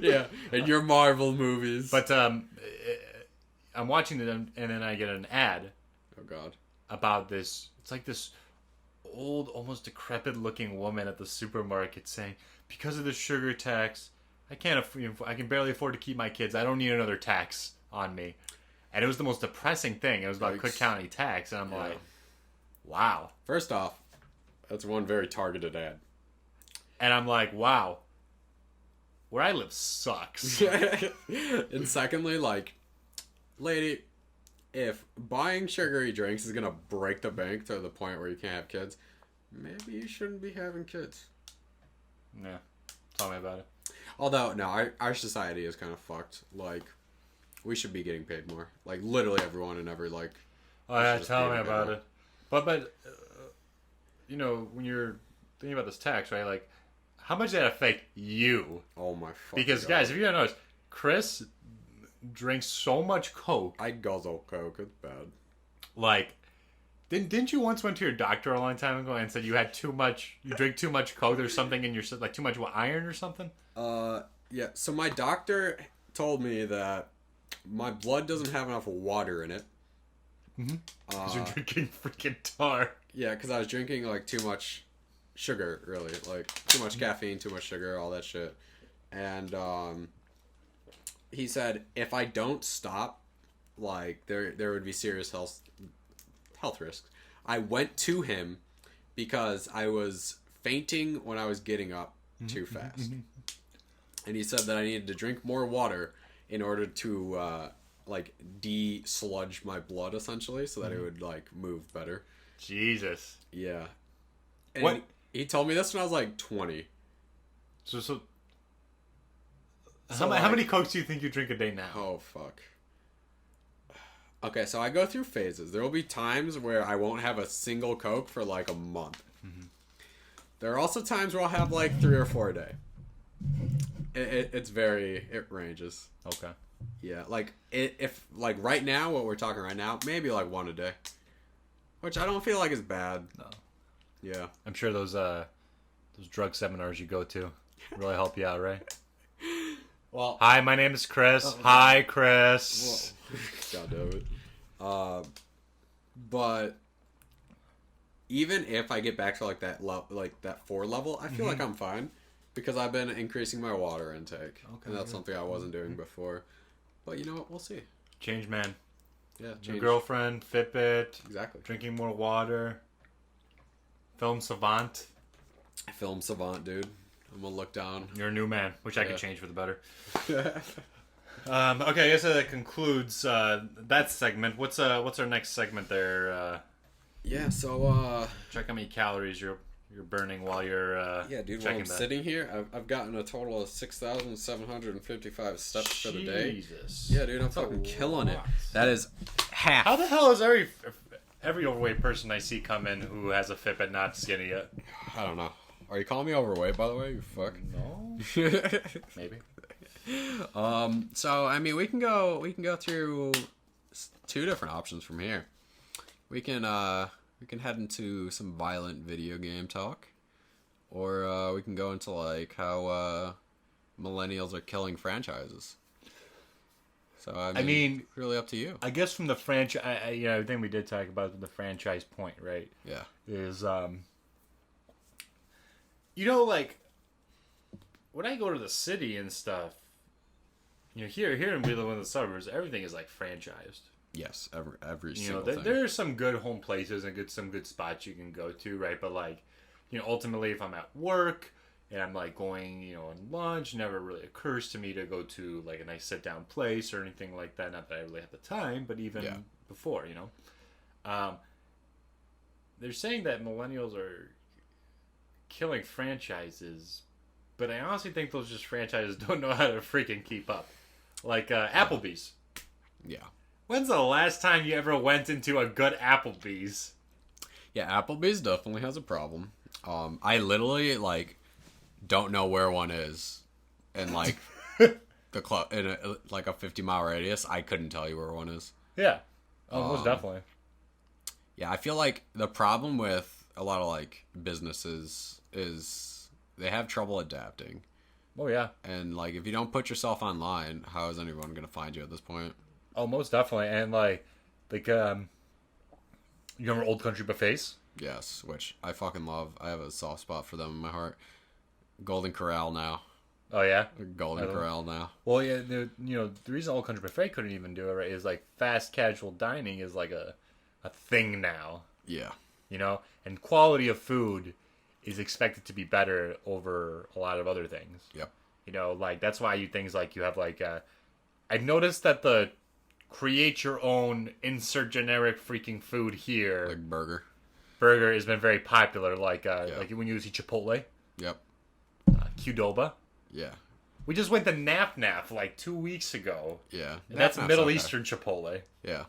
B: Yeah, and your Marvel movies.
A: But I'm watching them, and then I get an ad.
B: Oh God!
A: About this, it's like this old, almost decrepit-looking woman at the supermarket saying, "Because of the sugar tax, I can barely afford to keep my kids. I don't need another tax on me." And it was the most depressing thing. It was about Cook County tax, and I'm like, wow.
B: First off, that's one very targeted ad.
A: And I'm like, wow. Where I live sucks.
B: And secondly, like, lady, if buying sugary drinks is gonna break the bank to the point where you can't have kids, maybe you shouldn't be having kids.
A: Yeah. Tell me about it.
B: Although, no, our society is kind of fucked. Like, we should be getting paid more. Like, literally everyone in every, like...
A: Oh, yeah, tell me about it. But when you're thinking about this tax, right, like, how much did that affect you?
B: Oh, my fucking
A: Because,
B: God.
A: guys, if you don't notice, Chris drinks so much Coke.
B: I guzzle Coke. It's bad.
A: Like, didn't you once went to your doctor a long time ago and said you drink too much Coke, there's something in your, like, too much iron or something?
B: Yeah, so my doctor told me that my blood doesn't have enough water in it.
A: Because you're drinking freaking tar.
B: Yeah, because I was drinking, like, too much sugar, really. Like, too much caffeine, too much sugar, all that shit. And, he said if I don't stop, like, there would be serious health risks. I went to him because I was fainting when I was getting up too fast. And he said that I needed to drink more water in order to like de-sludge my blood essentially, so that it would like move better.
A: Jesus.
B: Yeah. And
A: What?
B: He told me this when I was like 20.
A: So
B: So,
A: how many Cokes do you think you drink a day now?
B: Oh, fuck. Okay, so I go through phases. There will be times where I won't have a single Coke for like a month. There are also times where I'll have like 3 or 4 a day. It ranges.
A: Okay.
B: Yeah, like if like right now, what we're talking right now, maybe like 1 a day, which I don't feel like is bad.
A: No.
B: Yeah.
A: I'm sure those drug seminars you go to really help you out, right?
B: Well,
A: Hi, my name is Chris. Hi, Chris.
B: God damn it. But even if I get back to like that like that 4 level, I feel like I'm fine because I've been increasing my water intake, and that's something I wasn't doing before. But you know what? We'll see.
A: Change man.
B: Yeah,
A: New girlfriend, Fitbit,
B: Exactly.
A: drinking more water, film savant.
B: Film savant, dude. I'm gonna look down.
A: You're a new man, which I could
B: Yeah.
A: change for the better. Okay, I guess that concludes that segment. What's our next segment there?
B: Yeah. So
A: Check how many calories you're burning while you're
B: yeah, dude. While
A: checking
B: I'm
A: that.
B: sitting here, I've gotten a total of 6,755 steps for the day.
A: Jesus.
B: Yeah, dude, I'm
A: That's a
B: fucking killing it.
A: lot.
B: That is half.
A: How the hell is every overweight person I see come in who has a Fitbit not skinny yet?
B: I don't know. Are you calling me overweight, by the way? You fuck.
A: No. Maybe.
B: So I mean, we can go through 2 different options from here. We can head into some violent video game talk, or we can go into like how millennials are killing franchises. So I mean, really up to you.
A: I guess from the franchise, I think we did talk about the franchise point, right?
B: Yeah.
A: Is like when I go to the city and stuff, here in Wheeler, in the suburbs, everything is like franchised.
B: Yes, every
A: You
B: single
A: know,
B: thing.
A: there are some good home places and some good spots you can go to, right? But like, ultimately, if I'm at work and I'm like going, on lunch, it never really occurs to me to go to like a nice sit down place or anything like that. Not that I really have the time, but even before, they're saying that millennials are killing franchises, but I honestly think those just franchises don't know how to freaking keep up. Like Applebee's.
B: Yeah.
A: When's the last time you ever went into a good Applebee's?
B: Yeah, Applebee's definitely has a problem. I literally like don't know where one is, and like the club in like a 50-mile radius. I couldn't tell you where one is.
A: Yeah, most definitely.
B: Yeah, I feel like the problem with a lot of like businesses is they have trouble adapting.
A: Oh yeah.
B: And like if you don't put yourself online, how is anyone gonna find you at this point?
A: Oh, most definitely. And like you remember Old Country Buffets?
B: Yes, which I fucking love. I have a soft spot for them in my heart. Golden Corral now.
A: Oh yeah.
B: Golden Corral now.
A: Well, yeah. The reason Old Country Buffet couldn't even do it right is like fast casual dining is like a thing now.
B: Yeah.
A: And quality of food is expected to be better over a lot of other things.
B: Yep.
A: Like that's why things like you have like I noticed that the create your own insert generic freaking food here
B: Like burger
A: has been very popular. Like like when you see Chipotle.
B: Yep.
A: Qdoba.
B: Yeah.
A: We just went to Nap Nap like 2 weeks ago.
B: Yeah.
A: And that's
B: Nap's
A: Middle
B: okay.
A: Eastern Chipotle.
B: Yeah.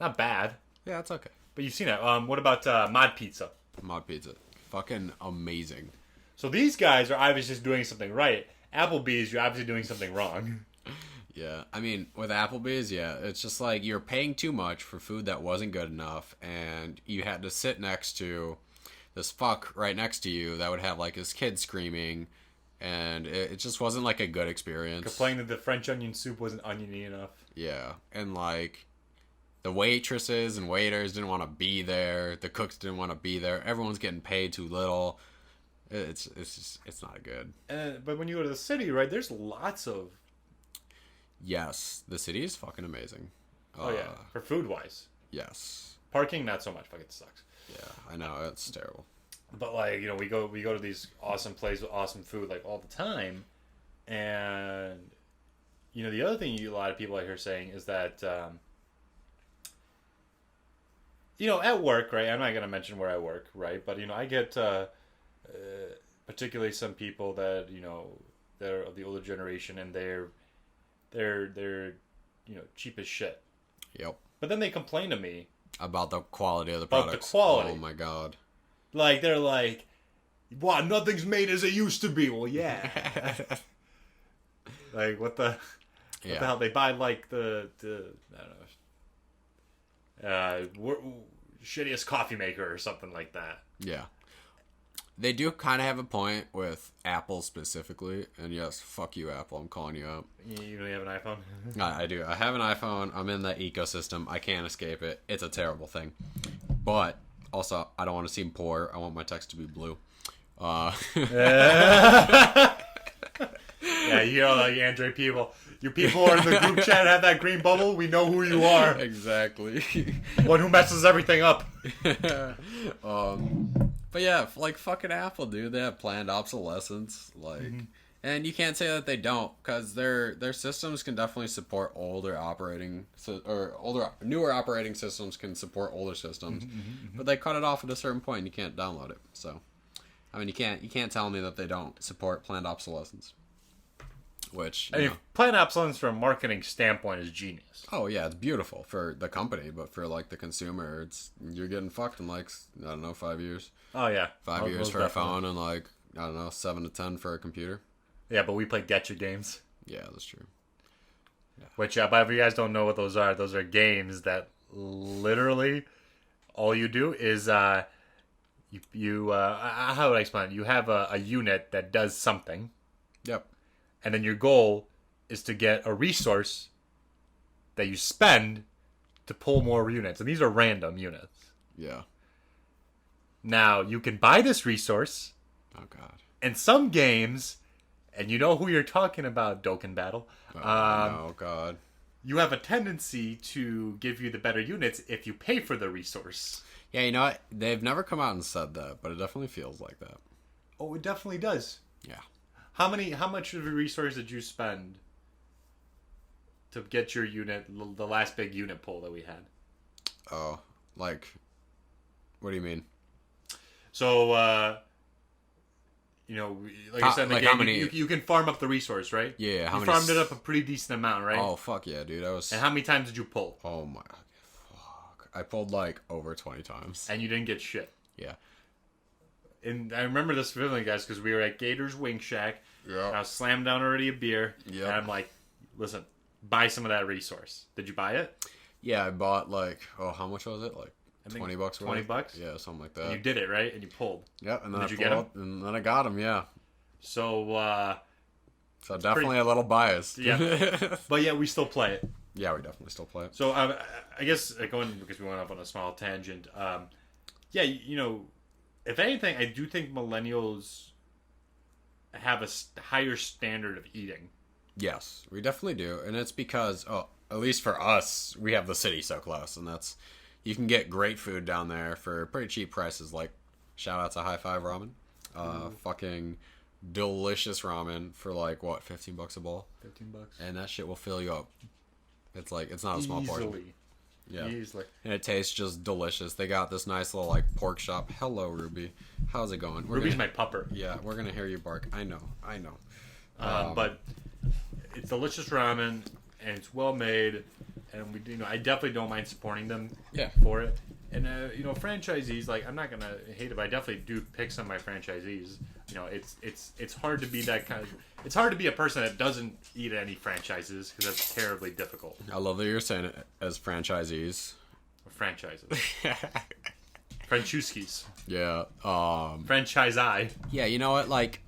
A: Not bad.
B: Yeah, it's okay.
A: But you've seen it. What about Mod Pizza?
B: Mod Pizza. Fucking amazing.
A: So these guys are obviously just doing something right. Applebee's, you're obviously doing something wrong.
B: Yeah. I mean, with Applebee's, yeah, it's just like you're paying too much for food that wasn't good enough, and you had to sit next to this fuck right next to you that would have like his kid screaming, and it just wasn't like a good experience.
A: Complaining that the French onion soup wasn't oniony enough.
B: Yeah. And like the waitresses and waiters didn't want to be there. The cooks didn't want to be there. Everyone's getting paid too little. It's not good.
A: But when you go to the city, right, there's lots of...
B: Yes, the city is fucking amazing.
A: Oh, yeah. For food-wise.
B: Yes.
A: Parking, not so much. Fucking sucks.
B: Yeah, I know, it's terrible.
A: But like, you know, we go to these awesome places with awesome food like all the time, and you know, the other thing a lot of people I hear saying is that you know, at work, right? I'm not gonna mention where I work, right? But you know, I get particularly some people that you know they're of the older generation and they're you know cheap as shit.
B: Yep.
A: But then they complain to me
B: About the quality of the
A: about
B: products.
A: the quality.
B: Oh my god.
A: Like they're like, "Wow, nothing's made as it used to be." Well, yeah. Like what the hell? They buy like the I don't know, shittiest coffee maker or something like that.
B: Yeah. They do kind of have a point with Apple specifically, and yes, fuck you, Apple. I'm calling you out.
A: You really have an iPhone?
B: I do. I have an iPhone. I'm in that ecosystem. I can't escape it. It's a terrible thing. But also, I don't want to seem poor. I want my text to be blue.
A: Yeah, you hear all the Android people. You people are in the group chat have that green bubble. We know who you are.
B: Exactly.
A: One who messes everything up.
B: But yeah, like fucking Apple, dude. They have planned obsolescence, like, and you can't say that they don't, because their systems can definitely support newer operating systems can support older systems, but they cut it off at a certain point. And you can't download it. So, I mean, you can't tell me that they don't support planned obsolescence. Which
A: I mean, planned obsolescence from a marketing standpoint is genius.
B: Oh yeah, it's beautiful for the company, but for like the consumer, you're getting fucked in like, I don't know, 5 years.
A: Oh yeah,
B: 5 years for a phone and like, I don't know, 7 to 10 for a computer.
A: Yeah, but we play gacha games.
B: Yeah, that's true.
A: Yeah. Which, but if you guys don't know what those are games that literally all you do is how would I explain it? You have a unit that does something.
B: Yep.
A: And then your goal is to get a resource that you spend to pull more units. And these are random units.
B: Yeah.
A: Now, you can buy this resource.
B: Oh, God.
A: In some games, and you know who you're talking about, Dokkan Battle.
B: Oh, God.
A: You have a tendency to give you the better units if you pay for the resource.
B: Yeah, you know what? They've never come out and said that, but it definitely feels like that.
A: Oh, it definitely does.
B: Yeah.
A: How much of a resource did you spend to get your unit, the last big unit pull that we had?
B: Oh, like, what do you mean?
A: So, you know, like I said, in the
B: like
A: game,
B: how many...
A: you can farm up the resource, right?
B: Yeah,
A: you farmed it up a pretty decent amount, right?
B: Oh, fuck yeah, dude.
A: And how many times did you pull?
B: Oh, my... Fuck. I pulled, like, over 20 times.
A: And you didn't get shit.
B: Yeah.
A: And I remember this vividly, guys, because we were at Gator's Wing Shack.
B: Yeah.
A: I was slammed down already a beer.
B: Yeah.
A: And I'm like, listen, buy some of that resource. Did you buy it?
B: Yeah, I bought like, how much was it? Like $20 worth?
A: $20?
B: Yeah, something like that.
A: And you did it, right? And you pulled.
B: Yep, and then
A: did you get him?
B: And then I got him, yeah.
A: So
B: definitely a little biased.
A: Yeah. But yeah, we still play it.
B: Yeah, we definitely still play it.
A: So I guess going, because we went off on a small tangent, yeah, you know, if anything, I do think millennials have a higher standard of eating.
B: Yes, we definitely do. And it's because, at least for us, we have the city so close. And you can get great food down there for pretty cheap prices. Like, shout out to High Five Ramen. Fucking delicious ramen for like, what, $15 a bowl?
A: $15.
B: And that shit will fill you up. It's like, it's not a small portion. Yeah.
A: Easily.
B: And it tastes just delicious. They got this nice little like pork shop. Hello, Ruby. How's it going?
A: Ruby's my pupper.
B: Yeah, we're gonna hear you bark. I know.
A: But it's delicious ramen and it's well made, and I definitely don't mind supporting them.
B: Yeah.
A: For it. And franchisees, like, I'm not gonna hate it, but I definitely do pick some of my franchisees. You know, it's hard to be that kind of. It's hard to be a person that doesn't eat any franchises because that's terribly difficult.
B: I love that you're saying it as franchisees.
A: Franchises. Franchuskis.
B: Yeah.
A: Franchise-I.
B: Yeah, you know what? Like,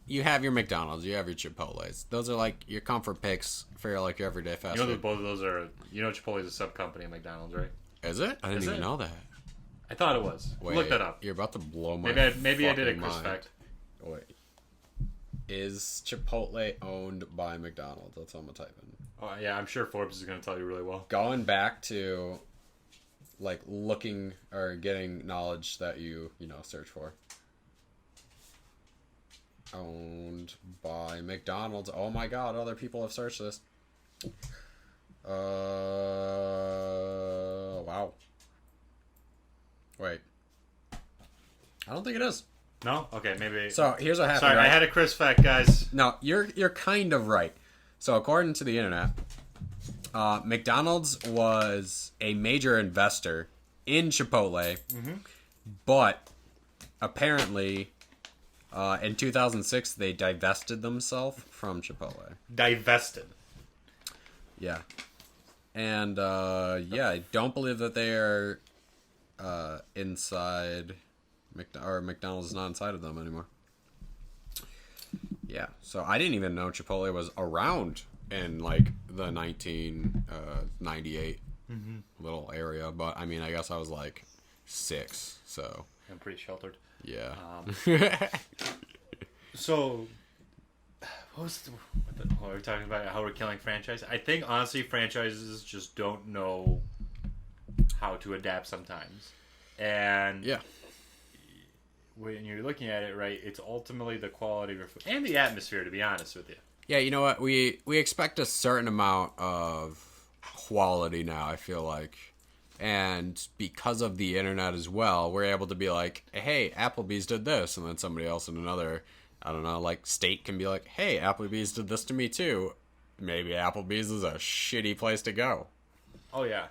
B: you have your McDonald's, you have your Chipotle's. Those are like your comfort picks for your everyday fast food.
A: You know that both of those are. You know, Chipotle is a sub company of McDonald's, right?
B: Is it? I didn't even know that.
A: I thought it was.
B: Wait,
A: look that up.
B: You're about to blow my
A: Maybe I did a Chris
B: mind.
A: fact.
B: Wait. Is Chipotle owned by McDonald's? That's what I'm gonna type in.
A: Oh yeah, I'm sure Forbes is gonna tell you really well.
B: Going back to like looking or getting knowledge that you search for. Owned by McDonald's. Oh my god, other people have searched this. Wow. Wait. I don't think it is.
A: No? Okay, maybe.
B: So here's what happened.
A: Sorry,
B: right?
A: I had a Chris fact, guys.
B: No, you're kind of right. So according to the internet, McDonald's was a major investor in Chipotle, but apparently in 2006 they divested themselves from Chipotle.
A: Divested.
B: Yeah. And I don't believe that they are inside McDonald's is not inside of them anymore. Yeah, so I didn't even know Chipotle was around in like the 1998 little area, but I mean, I guess I was like 6, so
A: I'm pretty sheltered.
B: yeah.
A: So, what were we talking about? How we're killing franchise? I think honestly, franchises just don't know how to adapt sometimes, and
B: Yeah.
A: when you're looking at it, right, it's ultimately the quality of your food and the atmosphere, to be honest with you.
B: Yeah, you know what? We expect a certain amount of quality now, I feel like. And because of the internet as well, we're able to be like, hey, Applebee's did this. And then somebody else in another, I don't know, like state can be like, hey, Applebee's did this to me too. Maybe Applebee's is a shitty place to go.
A: Oh, yeah.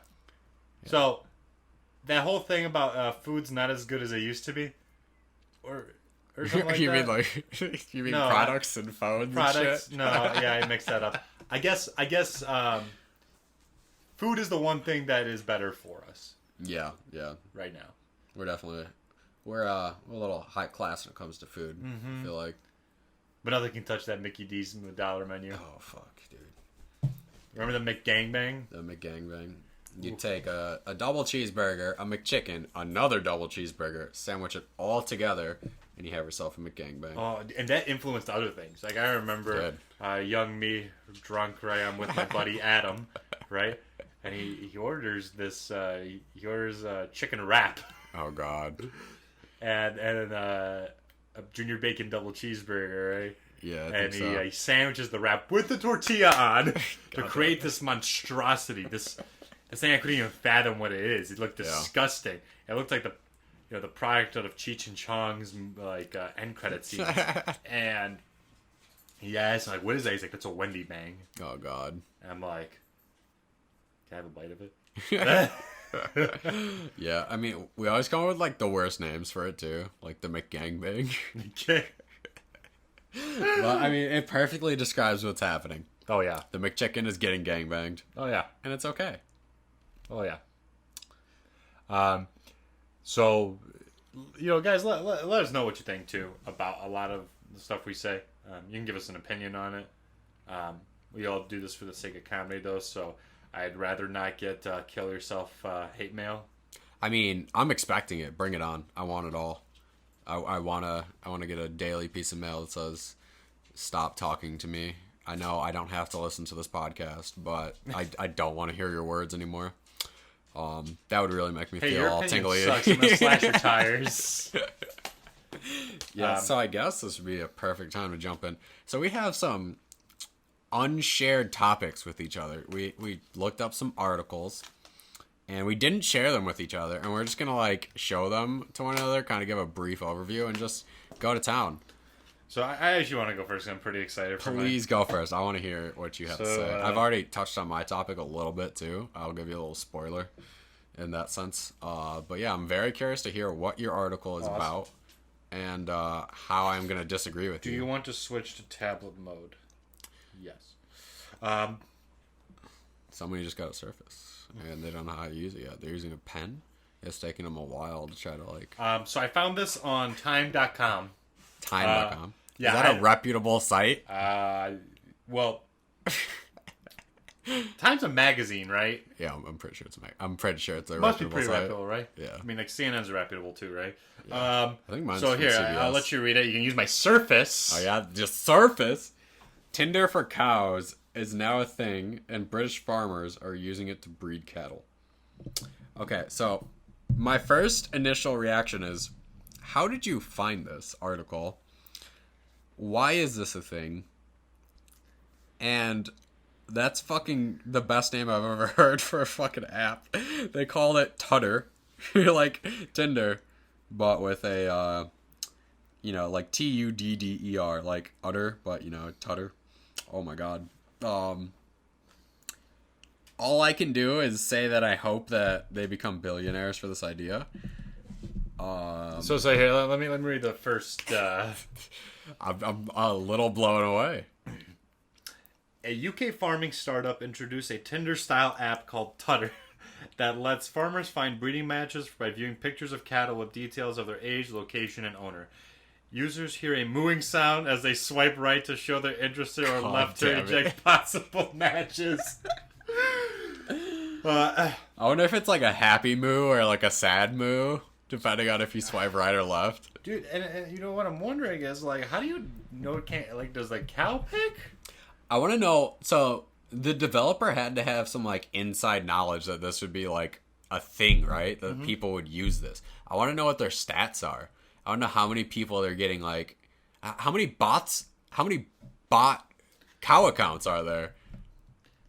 A: So, that whole thing about food's not as good as it used to be, or something like
B: you
A: that.
B: You mean
A: No,
B: products and phones
A: Products?
B: and shit?
A: No, yeah, I mixed that up. I guess food is the one thing that is better for us
B: Yeah.
A: right now.
B: We're a little high class when it comes to food. I feel like.
A: But nothing can touch that Mickey D's in the dollar menu.
B: Oh fuck, dude.
A: Remember the McGangbang?
B: The McGangbang. You take a double cheeseburger, a McChicken, another double cheeseburger, sandwich it all together, and you have yourself a McGangbang.
A: Oh, and that influenced other things. Like I remember young me, drunk, right? I'm with my buddy Adam, right? And he orders this. He orders a chicken wrap.
B: Oh god.
A: And a junior bacon double cheeseburger, right?
B: Yeah,
A: and he sandwiches the wrap with the tortilla on to create this monstrosity. This thing I couldn't even fathom what it is. It looked disgusting. It looked like the product out of Cheech and Chong's like end credit scene. And he asked like, "What is that?" He's like, "It's a Wendy Bang."
B: Oh god.
A: And I'm like, "Can I have a bite of it?"
B: Yeah, I mean, we always come up with like the worst names for it too, like the McGangbang. Well, I mean, it perfectly describes what's happening.
A: Oh yeah,
B: the McChicken is getting gangbanged.
A: Oh yeah,
B: and it's okay.
A: Oh yeah. So, guys, let us know what you think too about a lot of the stuff we say. You can give us an opinion on it. We all do this for the sake of comedy, though. So I'd rather not get kill yourself hate mail.
B: I mean, I'm expecting it. Bring it on. I want it all. I wanna get a daily piece of mail that says, "Stop talking to me. I know I don't have to listen to this podcast, but I don't want to hear your words anymore." That would really make me feel all tingly.
A: Sucks. I'm gonna slash your tires.
B: Yeah, so I guess this would be a perfect time to jump in. So we have some unshared topics with each other. We looked up some articles, and we didn't share them with each other, and we're just gonna like show them to one another, kind of give a brief overview, and just go to town.
A: So I actually want to go first. I'm pretty excited.
B: Please go first. I want to hear what you have to say. I've already touched on my topic a little bit too. I'll give you a little spoiler in that sense. But yeah, I'm very curious to hear what your article is about and how I'm going to disagree with you.
A: Do you want to switch to tablet mode? Yes.
B: Somebody just got a Surface and they don't know how to use it yet. They're using a pen. It's taking them a while to try to like...
A: So I found this on time.com.
B: Time.com.
A: Yeah,
B: is that a reputable site?
A: Well, Time's a magazine, right?
B: Yeah, I'm pretty sure it's a I'm pretty sure it's a
A: must be
B: reputable
A: pretty
B: site.
A: reputable, right?
B: Yeah.
A: I mean, like CNN's reputable too, right?
B: Yeah. I think mine's
A: so
B: from
A: here,
B: CBS.
A: I'll let you read it. You can use my Surface.
B: Oh yeah, just Surface. Tinder for cows is now a thing, and British farmers are using it to breed cattle. Okay, so my first initial reaction is, how did you find this article? Why is this a thing? And that's fucking the best name I've ever heard for a fucking app. They call it Tutter. Like Tinder, but with a, like Tudder, like utter, but, Tutter. Oh my god. All I can do is say that I hope that they become billionaires for this idea.
A: So here, let me read the first.
B: I'm a little blown away.
A: A UK farming startup introduced a Tinder-style app called Tutter that lets farmers find breeding matches by viewing pictures of cattle with details of their age, location, and owner. Users hear a mooing sound as they swipe right to show they're interested or left to eject possible matches.
B: I wonder if it's like a happy moo or like a sad moo, depending on if you swipe right or left.
A: Dude, and you know what I'm wondering is, like, how do you know it can't, like, does the cow pick?
B: I want to know, so the developer had to have some like inside knowledge that this would be like a thing, right? That people would use this. I want to know what their stats are. I want to know how many people they're getting, like, how many bot cow accounts are there?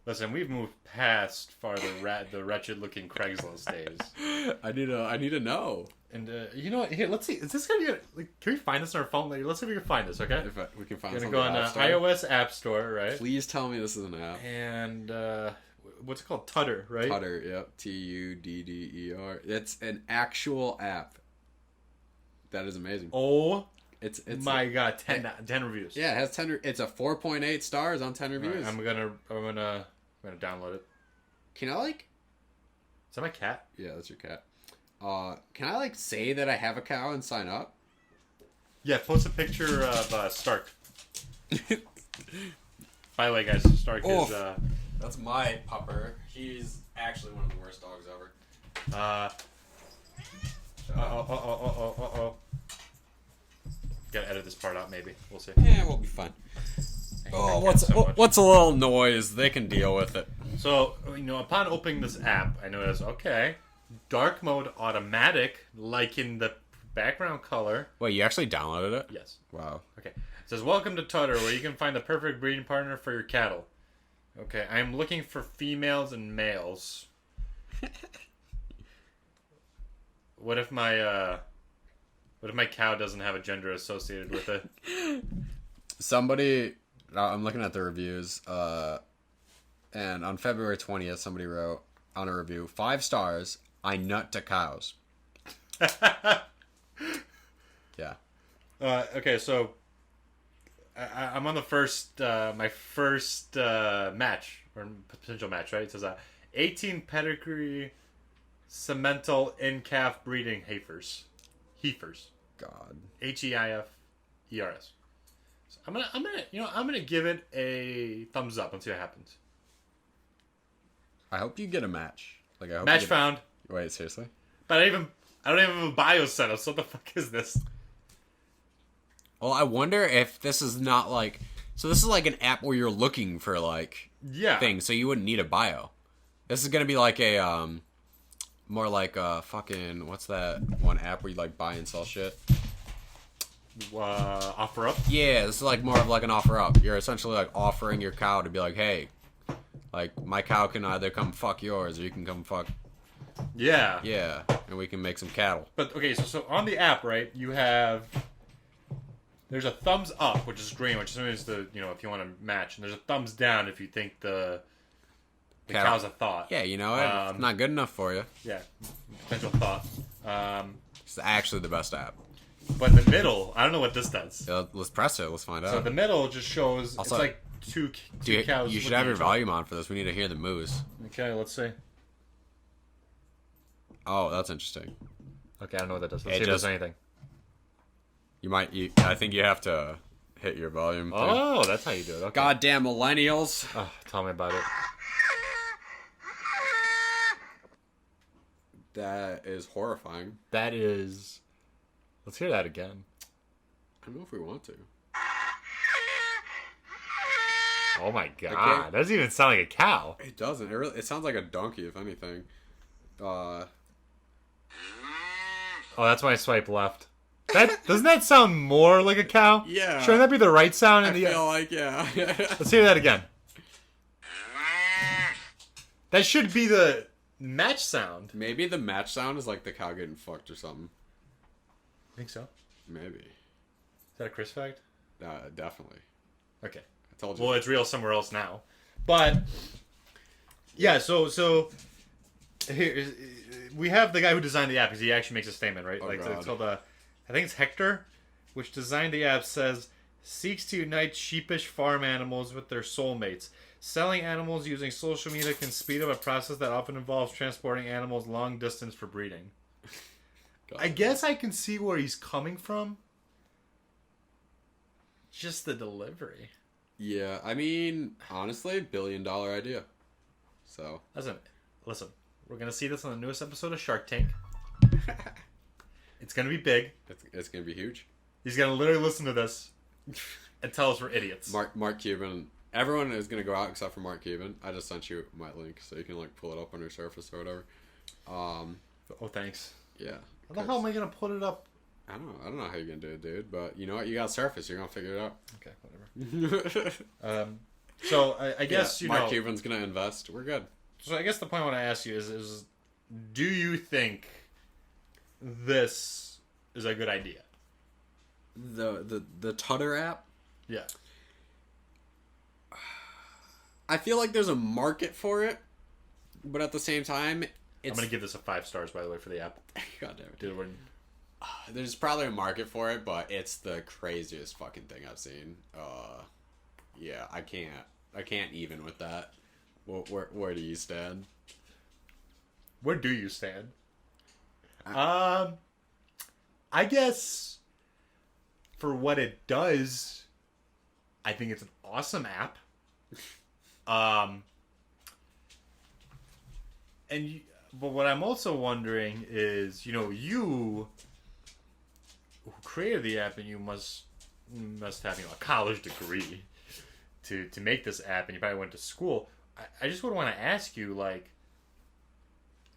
A: Listen, we've moved past the wretched-looking Craigslist days.
B: I need to know.
A: And you know what? Here, let's see. Is this gonna be? Can we find this on our phone? Let's see if we can find this. Okay.
B: If we can find.
A: We're gonna go on iOS App Store, right?
B: Please tell me this is an app.
A: And what's it called? Tutter, right?
B: Tutter. Yep. Tudder. It's an actual app. That is amazing.
A: Oh.
B: It's
A: my god, 10 reviews.
B: Yeah, it has 10. It's a 4.8 stars on 10 reviews.
A: Right, I'm gonna download it.
B: Can I like?
A: Is that my cat?
B: Yeah, that's your cat. Can I like say that I have a cow and sign up?
A: Yeah, post a picture of Stark. By the way, guys, Stark is.
B: That's my pupper. He's actually one of the worst dogs ever.
A: Gotta edit this part out, maybe. We'll see.
B: Yeah, we'll be fine. What's a little noise? They can deal with it.
A: So, upon opening this app, I noticed, okay, dark mode automatic, like in the background color.
B: Wait, you actually downloaded it?
A: Yes.
B: Wow.
A: Okay. It says, welcome to Tutter, where you can find the perfect breeding partner for your cattle. Okay, I'm looking for females and males. What if my cow doesn't have a gender associated with it?
B: Somebody, I'm looking at the reviews, and on February 20th, somebody wrote on a review, 5 stars, I nut to cows. Yeah.
A: Okay, so I'm on the first, my first match, or potential match, right? It says 18 pedigree cemental in-calf breeding heifers.
B: God.
A: Heifers. So I'm gonna give it a thumbs up and see what happens.
B: I hope you get a match. Like, I hope
A: Match found.
B: Wait, seriously?
A: But I don't even have a bio set up, so what the fuck is this?
B: Well, I wonder if this is not like... So this is like an app where you're looking for, like, things, so you wouldn't need a bio. This is going to be like a, more like a fucking... What's that one app where you, like, buy and sell shit?
A: OfferUp?
B: Yeah, this is like more of like an OfferUp. You're essentially, like, offering your cow to be like, hey, like, my cow can either come fuck yours or you can come fuck...
A: Yeah.
B: Yeah, and we can make some cattle.
A: But, okay, so on the app, right, you have... There's a thumbs up, which is green, which is the, if you want to match. And there's a thumbs down if you think the cow's a thought.
B: Yeah, it's not good enough for you.
A: Yeah, potential thought.
B: It's actually the best app.
A: But the middle, I don't know what this does.
B: Let's press it. Let's find out.
A: So the middle just shows, also, it's like two cows.
B: You should have your volume on for this. We need to hear the moose.
A: Okay, let's see.
B: Oh, that's interesting.
A: Okay, I don't know what that does. Let's see if there's anything.
B: I think you have to hit your volume.
A: Oh, that's how you do it. Okay.
B: Goddamn millennials.
A: Oh, tell me about it.
B: That is horrifying.
A: That is... Let's hear that again.
B: I don't know if we want to.
A: Oh my god. That doesn't even sound like a cow.
B: It doesn't. It sounds like a donkey, if anything.
A: Oh, that's why I swipe left. Doesn't that sound more like a cow?
B: Yeah.
A: Shouldn't that be the right sound?
B: I feel like, yeah.
A: Let's hear that again. That should be the match sound.
B: Maybe the match sound is like the cow getting fucked or something.
A: Think so?
B: Maybe.
A: Is that a Chris fact?
B: Definitely.
A: Okay.
B: I told you.
A: Well, it's real somewhere else now. But yeah, so here we have the guy who designed the app because he actually makes a statement, right?
B: Oh,
A: like
B: God.
A: it's called I think it's Hector, which designed the app, says seeks to unite sheepish farm animals with their soulmates. Selling animals using social media can speed up a process that often involves transporting animals long distance for breeding.
B: God.
A: I guess I can see where he's coming from. Just the delivery.
B: Yeah, I mean, honestly, $1 billion idea. So.
A: Listen, we're going to see this on the newest episode of Shark Tank. It's going to be big.
B: It's going to be huge.
A: He's going to literally listen to this and tell us we're idiots.
B: Mark Cuban. Everyone is going to go out except for Mark Cuban. I just sent you my link so you can like pull it up on your Surface or whatever.
A: Oh, thanks.
B: Yeah.
A: How the hell am I going to put it up?
B: I don't know how you're going to do it, dude. But you know what? You got Surface. You're going to figure it out.
A: Okay, whatever. So I guess,
B: Mark Cuban's going to invest. We're good.
A: So I guess the point I want to ask you is do you think this is a good idea?
B: The Tutter app?
A: Yeah.
B: I feel like there's a market for it, but at the same time,
A: I'm going to give this a 5 stars, by the way, for the app.
B: God damn it.
A: Dude,
B: There's probably a market for it, but it's the craziest fucking thing I've seen. Yeah, I can't even with that. Where do you stand?
A: Where do you stand? I guess for what it does, I think it's an awesome app. But what I'm also wondering is, you who created the app, and you must have a college degree to make this app, and you probably went to school. I just would want to ask you, like,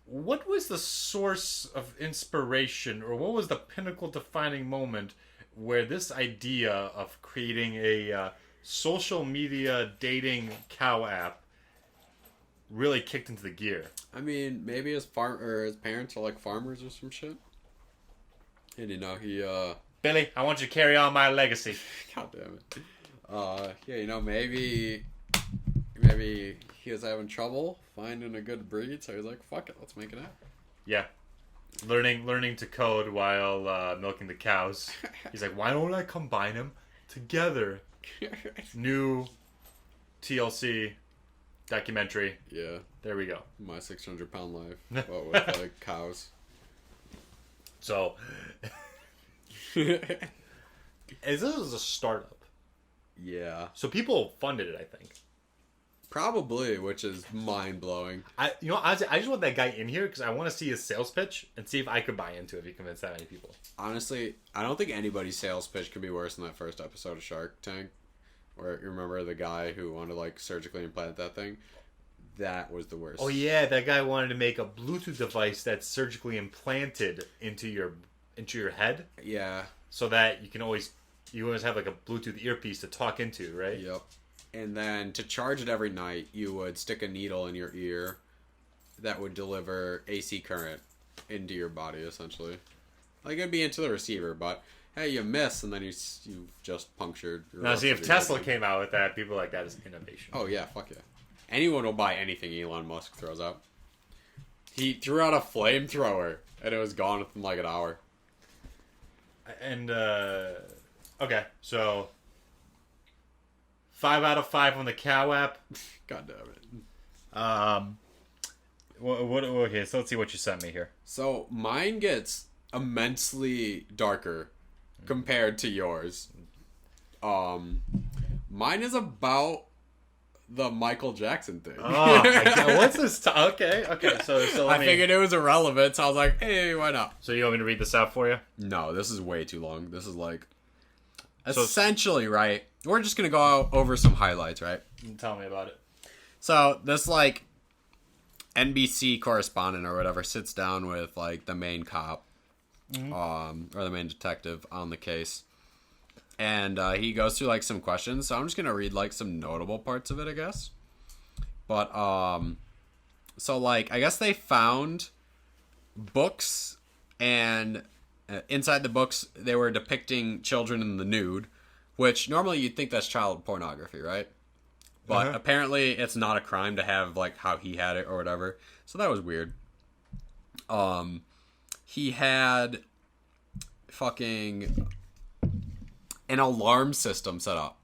A: what was the source of inspiration, or what was the pinnacle defining moment where this idea of creating a social media dating cow app really kicked into the gear?
B: I mean, maybe his parents are like farmers or some shit. And he
A: Billy, I want you to carry on my legacy.
B: God damn it. Yeah, maybe he was having trouble finding a good breed, so he's like, fuck it, let's make an app.
A: Yeah. Learning to code while milking the cows. He's like, why don't I combine them together? New TLC documentary.
B: Yeah.
A: There we go.
B: My 600-pound life. But with like cows.
A: So, this is a startup.
B: Yeah.
A: So people funded it, I think.
B: Probably, which is mind-blowing.
A: Honestly, I just want that guy in here because I want to see his sales pitch and see if I could buy into it if he convinced that many people.
B: Honestly, I don't think anybody's sales pitch could be worse than that first episode of Shark Tank. Where, you remember the guy who wanted to, like, surgically implant that thing? That was the worst.
A: Oh, yeah, that guy wanted to make a Bluetooth device that's surgically implanted into your head.
B: Yeah.
A: So that you always have, like, a Bluetooth earpiece to talk into, right?
B: Yep. And then to charge it every night, you would stick a needle in your ear that would deliver AC current into your body, essentially. Like, it'd be into the receiver, but hey, you miss, and then you've just punctured.
A: Now, see, if Tesla came out with that, people like that is innovation.
B: Oh, yeah, fuck yeah. Anyone will buy anything Elon Musk throws out. He threw out a flamethrower, and it was gone within like an hour.
A: And, okay, so 5 out of 5 on the cow app.
B: God damn it.
A: Okay, so let's see what you sent me here.
B: So mine gets immensely darker compared to yours. Mine is about the Michael Jackson thing.
A: Oh, my God. What's this? Okay. So
B: I figured it was irrelevant, so I was like, hey, why not?
A: So you want me to read this out for you?
B: No, this is way too long. This is like essentially, right? We're just gonna go over some highlights, right?
A: Tell me about it.
B: So this like NBC correspondent or whatever sits down with like the main cop, or the main detective on the case. And he goes through like some questions. So I'm just gonna read like some notable parts of it, I guess. But so like I guess they found books, and inside the books they were depicting children in the nude, which normally you'd think that's child pornography, right? But apparently it's not a crime to have like how he had it or whatever. So that was weird. He had fucking an alarm system set up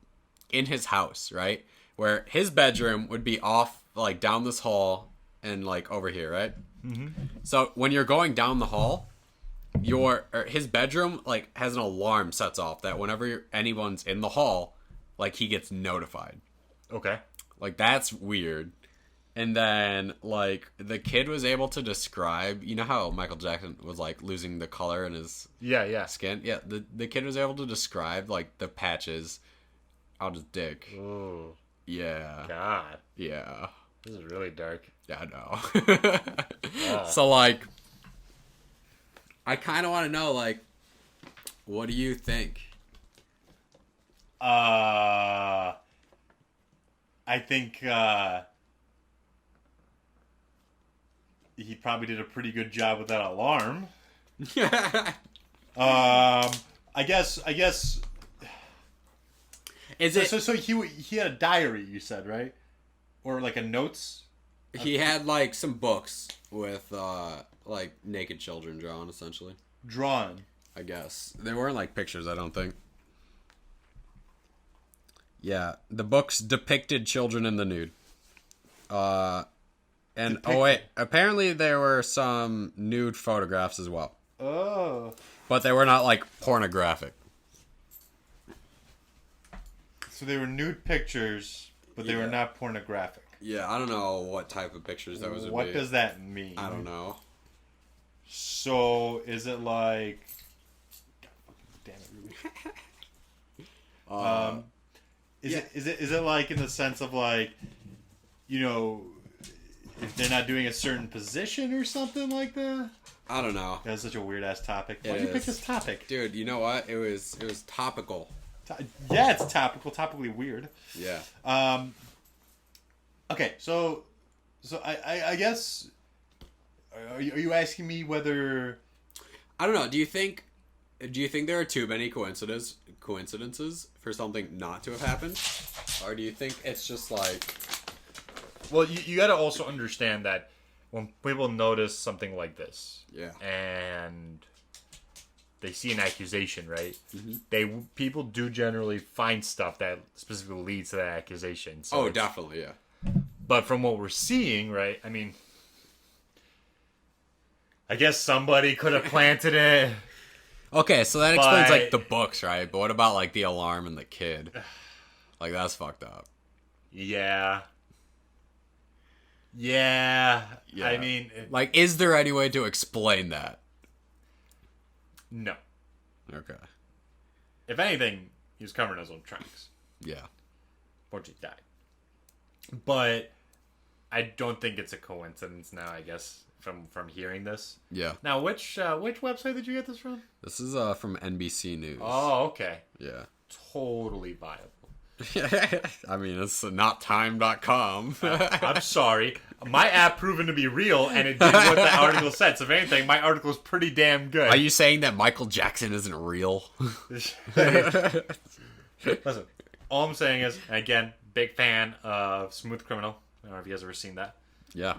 B: in his house, right? Where his bedroom would be off like down this hall and like over here, right? Mm-hmm. So when you're going down the hall, his bedroom like has an alarm sets off that whenever anyone's in the hall, like he gets notified.
A: Okay.
B: Like that's weird. And then like the kid was able to describe, you know how Michael Jackson was like losing the color in his skin? Yeah, the kid was able to describe like the patches on his dick.
A: Ooh.
B: Yeah.
A: God.
B: Yeah.
A: This is really dark.
B: Yeah, I know. So like I kind of want to know like what do you think?
A: I think he probably did a pretty good job with that alarm. I guess.
B: Is it
A: so? He had a diary, you said, right? Or like a notes.
B: He had like some books with like naked children drawn, essentially.
A: Drawn.
B: I guess they weren't like pictures. I don't think. Yeah, the books depicted children in the nude. And oh wait, apparently there were some nude photographs as well.
A: Oh.
B: But they were not like pornographic.
A: So they were nude pictures, but they were not pornographic.
B: Yeah, I don't know what type of pictures those would be.
A: What does that mean?
B: I don't know.
A: So is it like? Damn it, Ruby. Is it like in the sense of like, you know, if they're not doing a certain position or something like that?
B: I don't know.
A: That's such a weird ass topic. Why did you pick this topic,
B: dude? You know what? It was topical.
A: Yeah, it's topical, topically weird.
B: Yeah.
A: Okay, so I guess are you asking me whether
B: I don't know. Do you think there are too many coincidences for something not to have happened, or do you think it's just like?
A: Well, you got to also understand that when people notice something like this, and they see an accusation, right? Mm-hmm. People do generally find stuff that specifically leads to that accusation. So
B: definitely, yeah.
A: But from what we're seeing, right? I mean, I guess somebody could have planted it.
B: Okay, so that explains like the books, right? But what about like the alarm and the kid? Like that's fucked up.
A: Yeah. Yeah. I mean,
B: like, is there any way to explain that?
A: No.
B: Okay.
A: If anything, he was covering his own tracks.
B: Yeah.
A: Unfortunately, died. But I don't think it's a coincidence now, I guess, from hearing this.
B: Yeah.
A: Now, which website did you get this from?
B: This is from NBC News.
A: Oh, okay.
B: Yeah.
A: Totally viable.
B: I mean, it's not time.com.
A: I'm sorry. My app proven to be real, and it did what the article said. So if anything, my article is pretty damn good.
B: Are you saying that Michael Jackson isn't real?
A: Listen, all I'm saying is, again, big fan of Smooth Criminal. I don't know if you guys have ever seen that.
B: Yeah.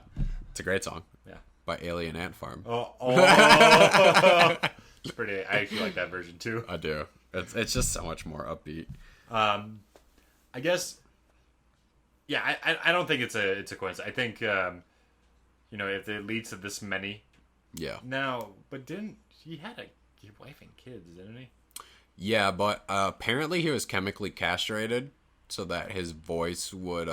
B: It's a great song.
A: Yeah.
B: By Alien Ant Farm.
A: Oh. It's pretty. I actually like that version too.
B: I do. It's just so much more upbeat.
A: I guess. Yeah, I don't think it's a coincidence. I think, if it leads to this many.
B: Yeah.
A: Now, but he had a wife and kids, didn't he?
B: Yeah, but apparently he was chemically castrated so that his voice would,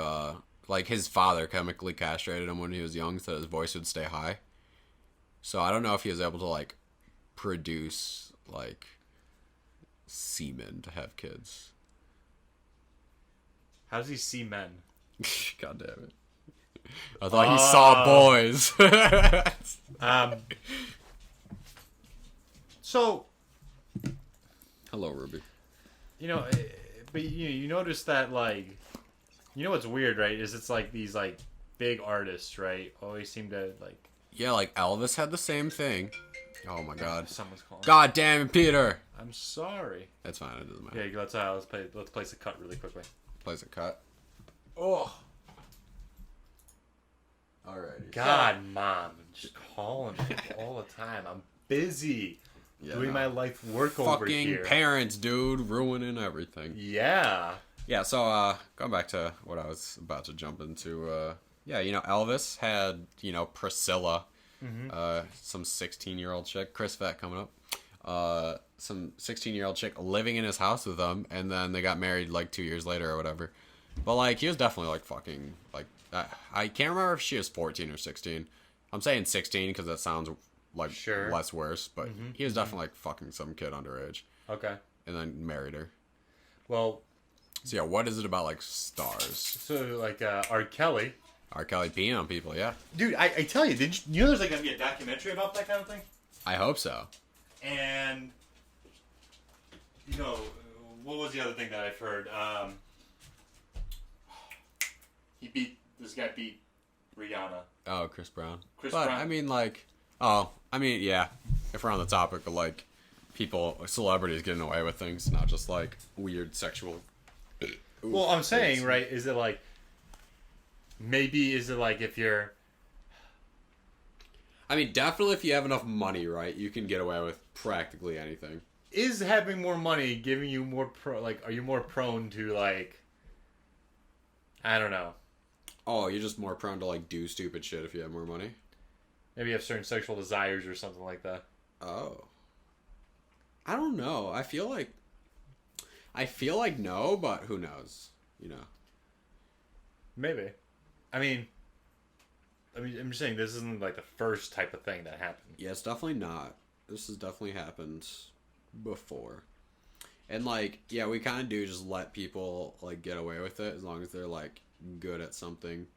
B: like his father chemically castrated him when he was young so that his voice would stay high. So I don't know if he was able to, like, produce, like, semen to have kids.
A: How does he see men?
B: God damn it. I thought he saw boys.
A: So,
B: Hello, Ruby.
A: you know, but you notice that, like, you know what's weird, right? Is it's like these, like, big artists, right? Always seem to, like...
B: Yeah, like Elvis had the same thing. Oh my god.
A: Someone's calling.
B: God damn it, Peter.
A: I'm sorry.
B: That's fine. It doesn't matter.
A: Yeah, let's place a cut really quickly.
B: Plays a cut.
A: Oh.
B: Alrighty.
A: God, Mom, just calling me all the time. I'm busy doing my life work over
B: Fucking
A: here.
B: parents, dude, ruining everything.
A: Yeah.
B: Yeah, so going back to what I was about to jump into, yeah, you know, Elvis had, you know, Priscilla, some 16-year-old chick, Chris Vet coming up, some 16-year-old chick living in his house with him, and then they got married like 2 years later or whatever. But like, he was definitely like fucking like, I can't remember if she was 14 or 16. I'm saying 16 because that sounds like less worse, but he was definitely like fucking some kid underage.
A: Okay.
B: And then married her.
A: Well.
B: So yeah, what is it about like stars?
A: So like R. Kelly.
B: R. Kelly peeing on people, yeah.
A: Dude, I tell you, you know there's like gonna be a documentary about that kind of thing?
B: I hope so.
A: And you know, what was the other thing that I've heard? This guy beat Rihanna.
B: Oh, Chris Brown.
A: Chris
B: But
A: Brown.
B: I mean, like, yeah. If we're on the topic of like celebrities getting away with things, not just like weird sexual.
A: Well, I'm saying, right? Is it like if you're?
B: I mean, definitely if you have enough money, right, you can get away with practically anything.
A: Is having more money giving you more are you more prone to like? I don't know.
B: Oh, you're just more prone to like do stupid shit if you have more money?
A: Maybe you have certain sexual desires or something like that.
B: Oh. I don't know. I feel like no, but who knows? You know.
A: Maybe. I mean, I'm just saying this isn't like the first type of thing that happened.
B: Yeah, it's definitely not. This has definitely happened before. And like, yeah, we kind of do just let people like get away with it as long as they're like good at something.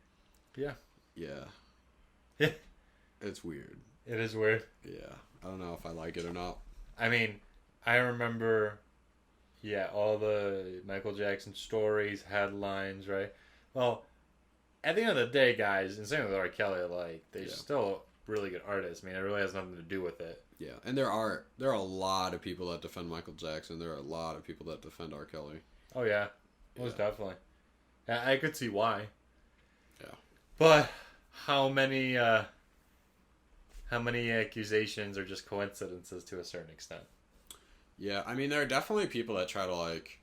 A: Yeah.
B: Yeah.
A: Yeah.
B: It's weird.
A: It is weird.
B: Yeah. I don't know if I like it or not.
A: I mean, I remember, all the Michael Jackson stories, headlines, right? Well, at the end of the day, guys, and same with R. Kelly, like, they're still really good artists. I mean, it really has nothing to do with it.
B: Yeah, and there are a lot of people that defend Michael Jackson. There are a lot of people that defend R. Kelly.
A: Oh, yeah. Most definitely. I could see why.
B: Yeah.
A: But how many accusations are just coincidences to a certain extent?
B: Yeah, I mean, there are definitely people that try to, like,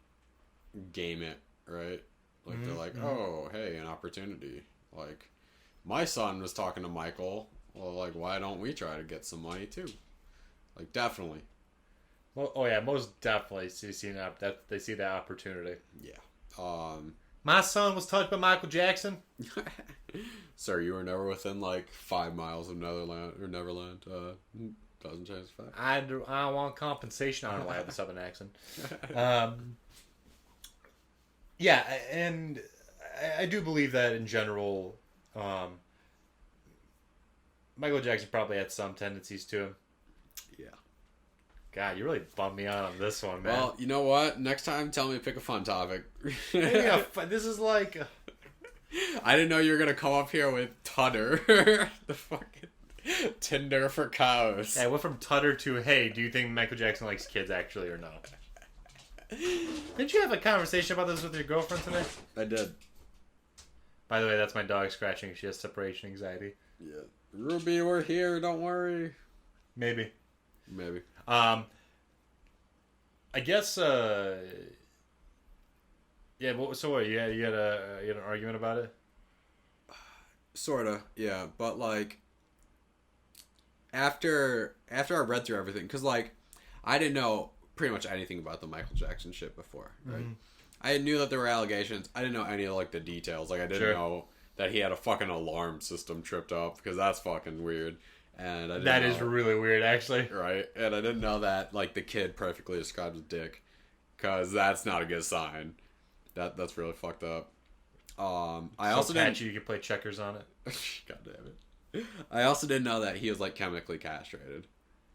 B: game it, right? Like, they're like, oh, hey, an opportunity. Like, my son was talking to Michael. Well, like, why don't we try to get some money, too? Like, definitely.
A: Well, oh, yeah, most definitely. They see that opportunity.
B: Yeah.
A: My son was touched by Michael Jackson.
B: Sir, you were never within, like, 5 miles of Neverland. Doesn't change the fact.
A: I want compensation. I don't know why I have the southern accent. Yeah, and I do believe that in general, Michael Jackson probably had some tendencies to him.
B: Yeah.
A: God, you really bummed me out on this one, man.
B: Well, you know what? Next time, tell me to pick a fun topic.
A: This is like...
B: I didn't know you were going to come up here with Tutter. The fucking Tinder for cows.
A: Yeah, I went from Tutter to, hey, do you think Michael Jackson likes kids actually or no? Didn't you have a conversation about this with your girlfriend today?
B: I did.
A: By the way, that's my dog scratching. She has separation anxiety.
B: Yeah. Ruby, we're here. Don't worry.
A: Maybe.
B: I
A: guess, yeah, so what, you had an argument about it?
B: Sorta, yeah. But, like, after I read through everything, because, like, I didn't know pretty much anything about the Michael Jackson shit before, right? Mm-hmm. I knew that there were allegations. I didn't know any of, like, the details. Like, I didn't know that he had a fucking alarm system tripped up, because that's fucking weird. And I didn't
A: That is really weird, actually.
B: Right? And I didn't know that, like, the kid perfectly described his dick, because that's not a good sign. That's really fucked up. I also didn't...
A: you could play checkers on it.
B: God damn it. I also didn't know that he was, like, chemically castrated.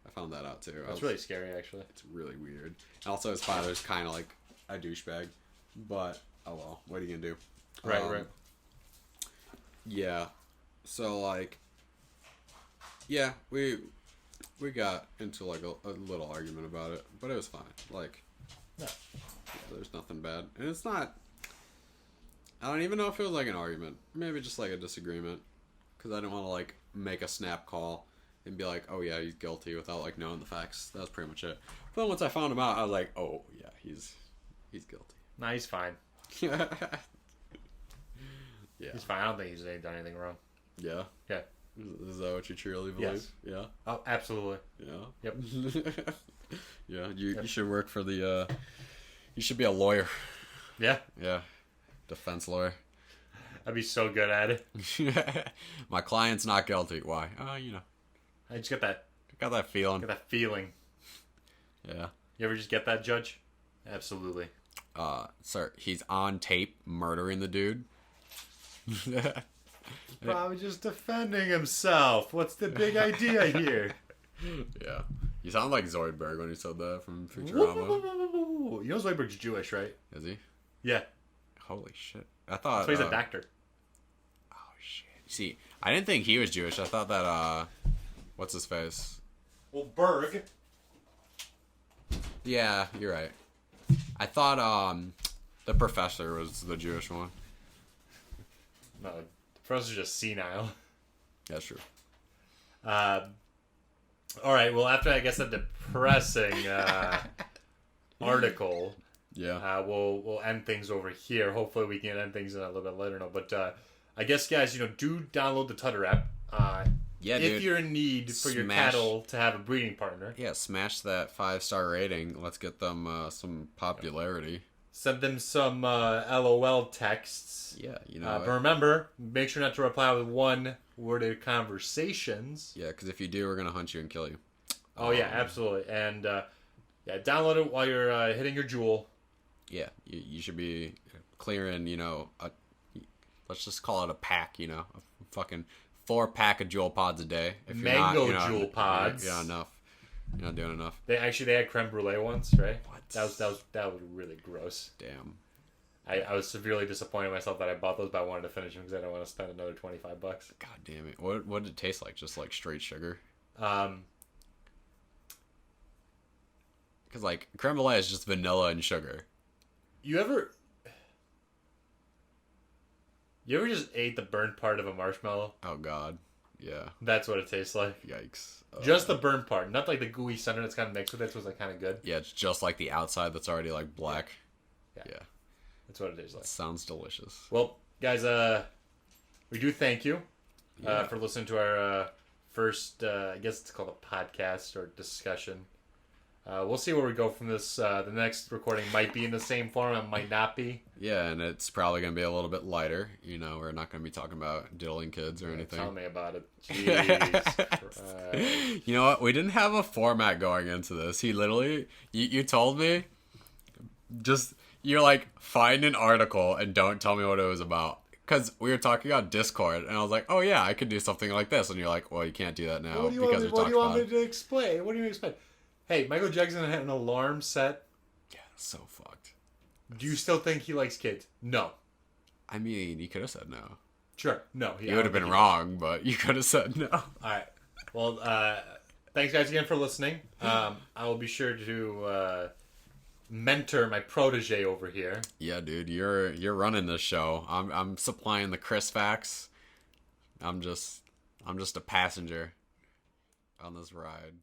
B: I found that out too.
A: That's really scary, actually.
B: It's really weird. And also, his father's kind of like a douchebag. But, oh well, what are you gonna do?
A: Right.
B: Yeah. So, like, yeah, we got into, like, a little argument about it. But it was fine. Like,
A: No.
B: there's nothing bad. And it's not... I don't even know if it was, like, an argument. Maybe just, like, a disagreement. Because I didn't want to, like, make a snap call and be like, oh, yeah, he's guilty without, like, knowing the facts. That was pretty much it. But once I found him out, I was like, oh, yeah, he's guilty.
A: Nah, he's fine.
B: Yeah.
A: He's fine. I don't think he's done anything wrong.
B: Yeah?
A: Yeah.
B: Is that what you truly believe?
A: Yes.
B: Yeah?
A: Oh, absolutely.
B: Yeah?
A: Yep.
B: Yeah, you should work for the, you should be a lawyer.
A: Yeah.
B: Yeah. Defense lawyer.
A: I'd be so good at it.
B: My client's not guilty. Why? You know.
A: I just got
B: That feeling.
A: that feeling.
B: Yeah.
A: You ever just get that, Judge? Absolutely.
B: Sir, he's on tape murdering the dude.
A: Probably just defending himself. What's the big idea here?
B: Yeah. You sound like Zoidberg when you said that from Futurama.
A: You know Zoidberg's Jewish, right?
B: Is he?
A: Yeah.
B: Holy shit. I thought...
A: So he's a doctor.
B: Oh, shit. See, I didn't think he was Jewish. I thought that, what's his face?
A: Well, Berg.
B: Yeah, you're right. I thought, the professor was the Jewish one.
A: No, the professor's just senile.
B: That's true.
A: All right. Well, after I guess a depressing article, we'll end things over here. Hopefully, we can end things in a little bit later. But I guess, guys, do download the Tutter app.
B: Yeah,
A: if
B: dude.
A: you're in need for your cattle to have a breeding partner.
B: Yeah, smash that 5-star rating. Let's get them some popularity.
A: Send them some LOL texts.
B: Yeah, you know.
A: But remember, make sure not to reply with one-worded conversations.
B: Yeah, because if you do, we're going to hunt you and kill you.
A: Oh, yeah, absolutely. And, download it while you're hitting your jewel.
B: Yeah, you should be clearing, let's just call it a pack, a fucking 4-pack of jewel pods a day. If you're
A: Mango
B: not,
A: jewel pods.
B: You're not enough. You're not doing enough.
A: They had creme brulee once, right?
B: What?
A: That was really gross.
B: Damn.
A: I was severely disappointed in myself that I bought those, but I wanted to finish them because I didn't want to spend another $25.
B: God damn it. What did it taste like? Just like straight sugar?
A: Because
B: like creme brulee is just vanilla and sugar.
A: You ever just ate the burnt part of a marshmallow?
B: Oh god. Yeah.
A: That's what it tastes like.
B: Yikes.
A: Just the burnt part, not like the gooey center that's kind of mixed with it. So it's like kind of good.
B: Yeah, it's just like the outside that's already like black. Yeah.
A: That's what it tastes like.
B: Sounds delicious.
A: Well, guys, we do thank you for listening to our first, I guess it's called a podcast or discussion. We'll see where we go from this. The next recording might be in the same form. It might not be.
B: Yeah, and it's probably going to be a little bit lighter. We're not going to be talking about diddling kids or anything.
A: Tell me about it. Jeez.
B: You know what? We didn't have a format going into this. He literally, you told me, you're like, find an article and don't tell me what it was about. Because we were talking on Discord, and I was like, oh yeah, I could do something like this. And you're like, well, you can't do that now.
A: What do you want me to explain? What do you expect? Hey, Michael Jackson had an alarm set.
B: Yeah, so fucked.
A: Do you still think he likes kids? No.
B: I mean, you could have said no.
A: Sure. No.
B: You would have been wrong, but you could have said no.
A: All right. Well, thanks guys again for listening. I will be sure to mentor my protege over here.
B: Yeah, dude, you're running this show. I'm supplying the Chris facts. I'm just a passenger on this ride.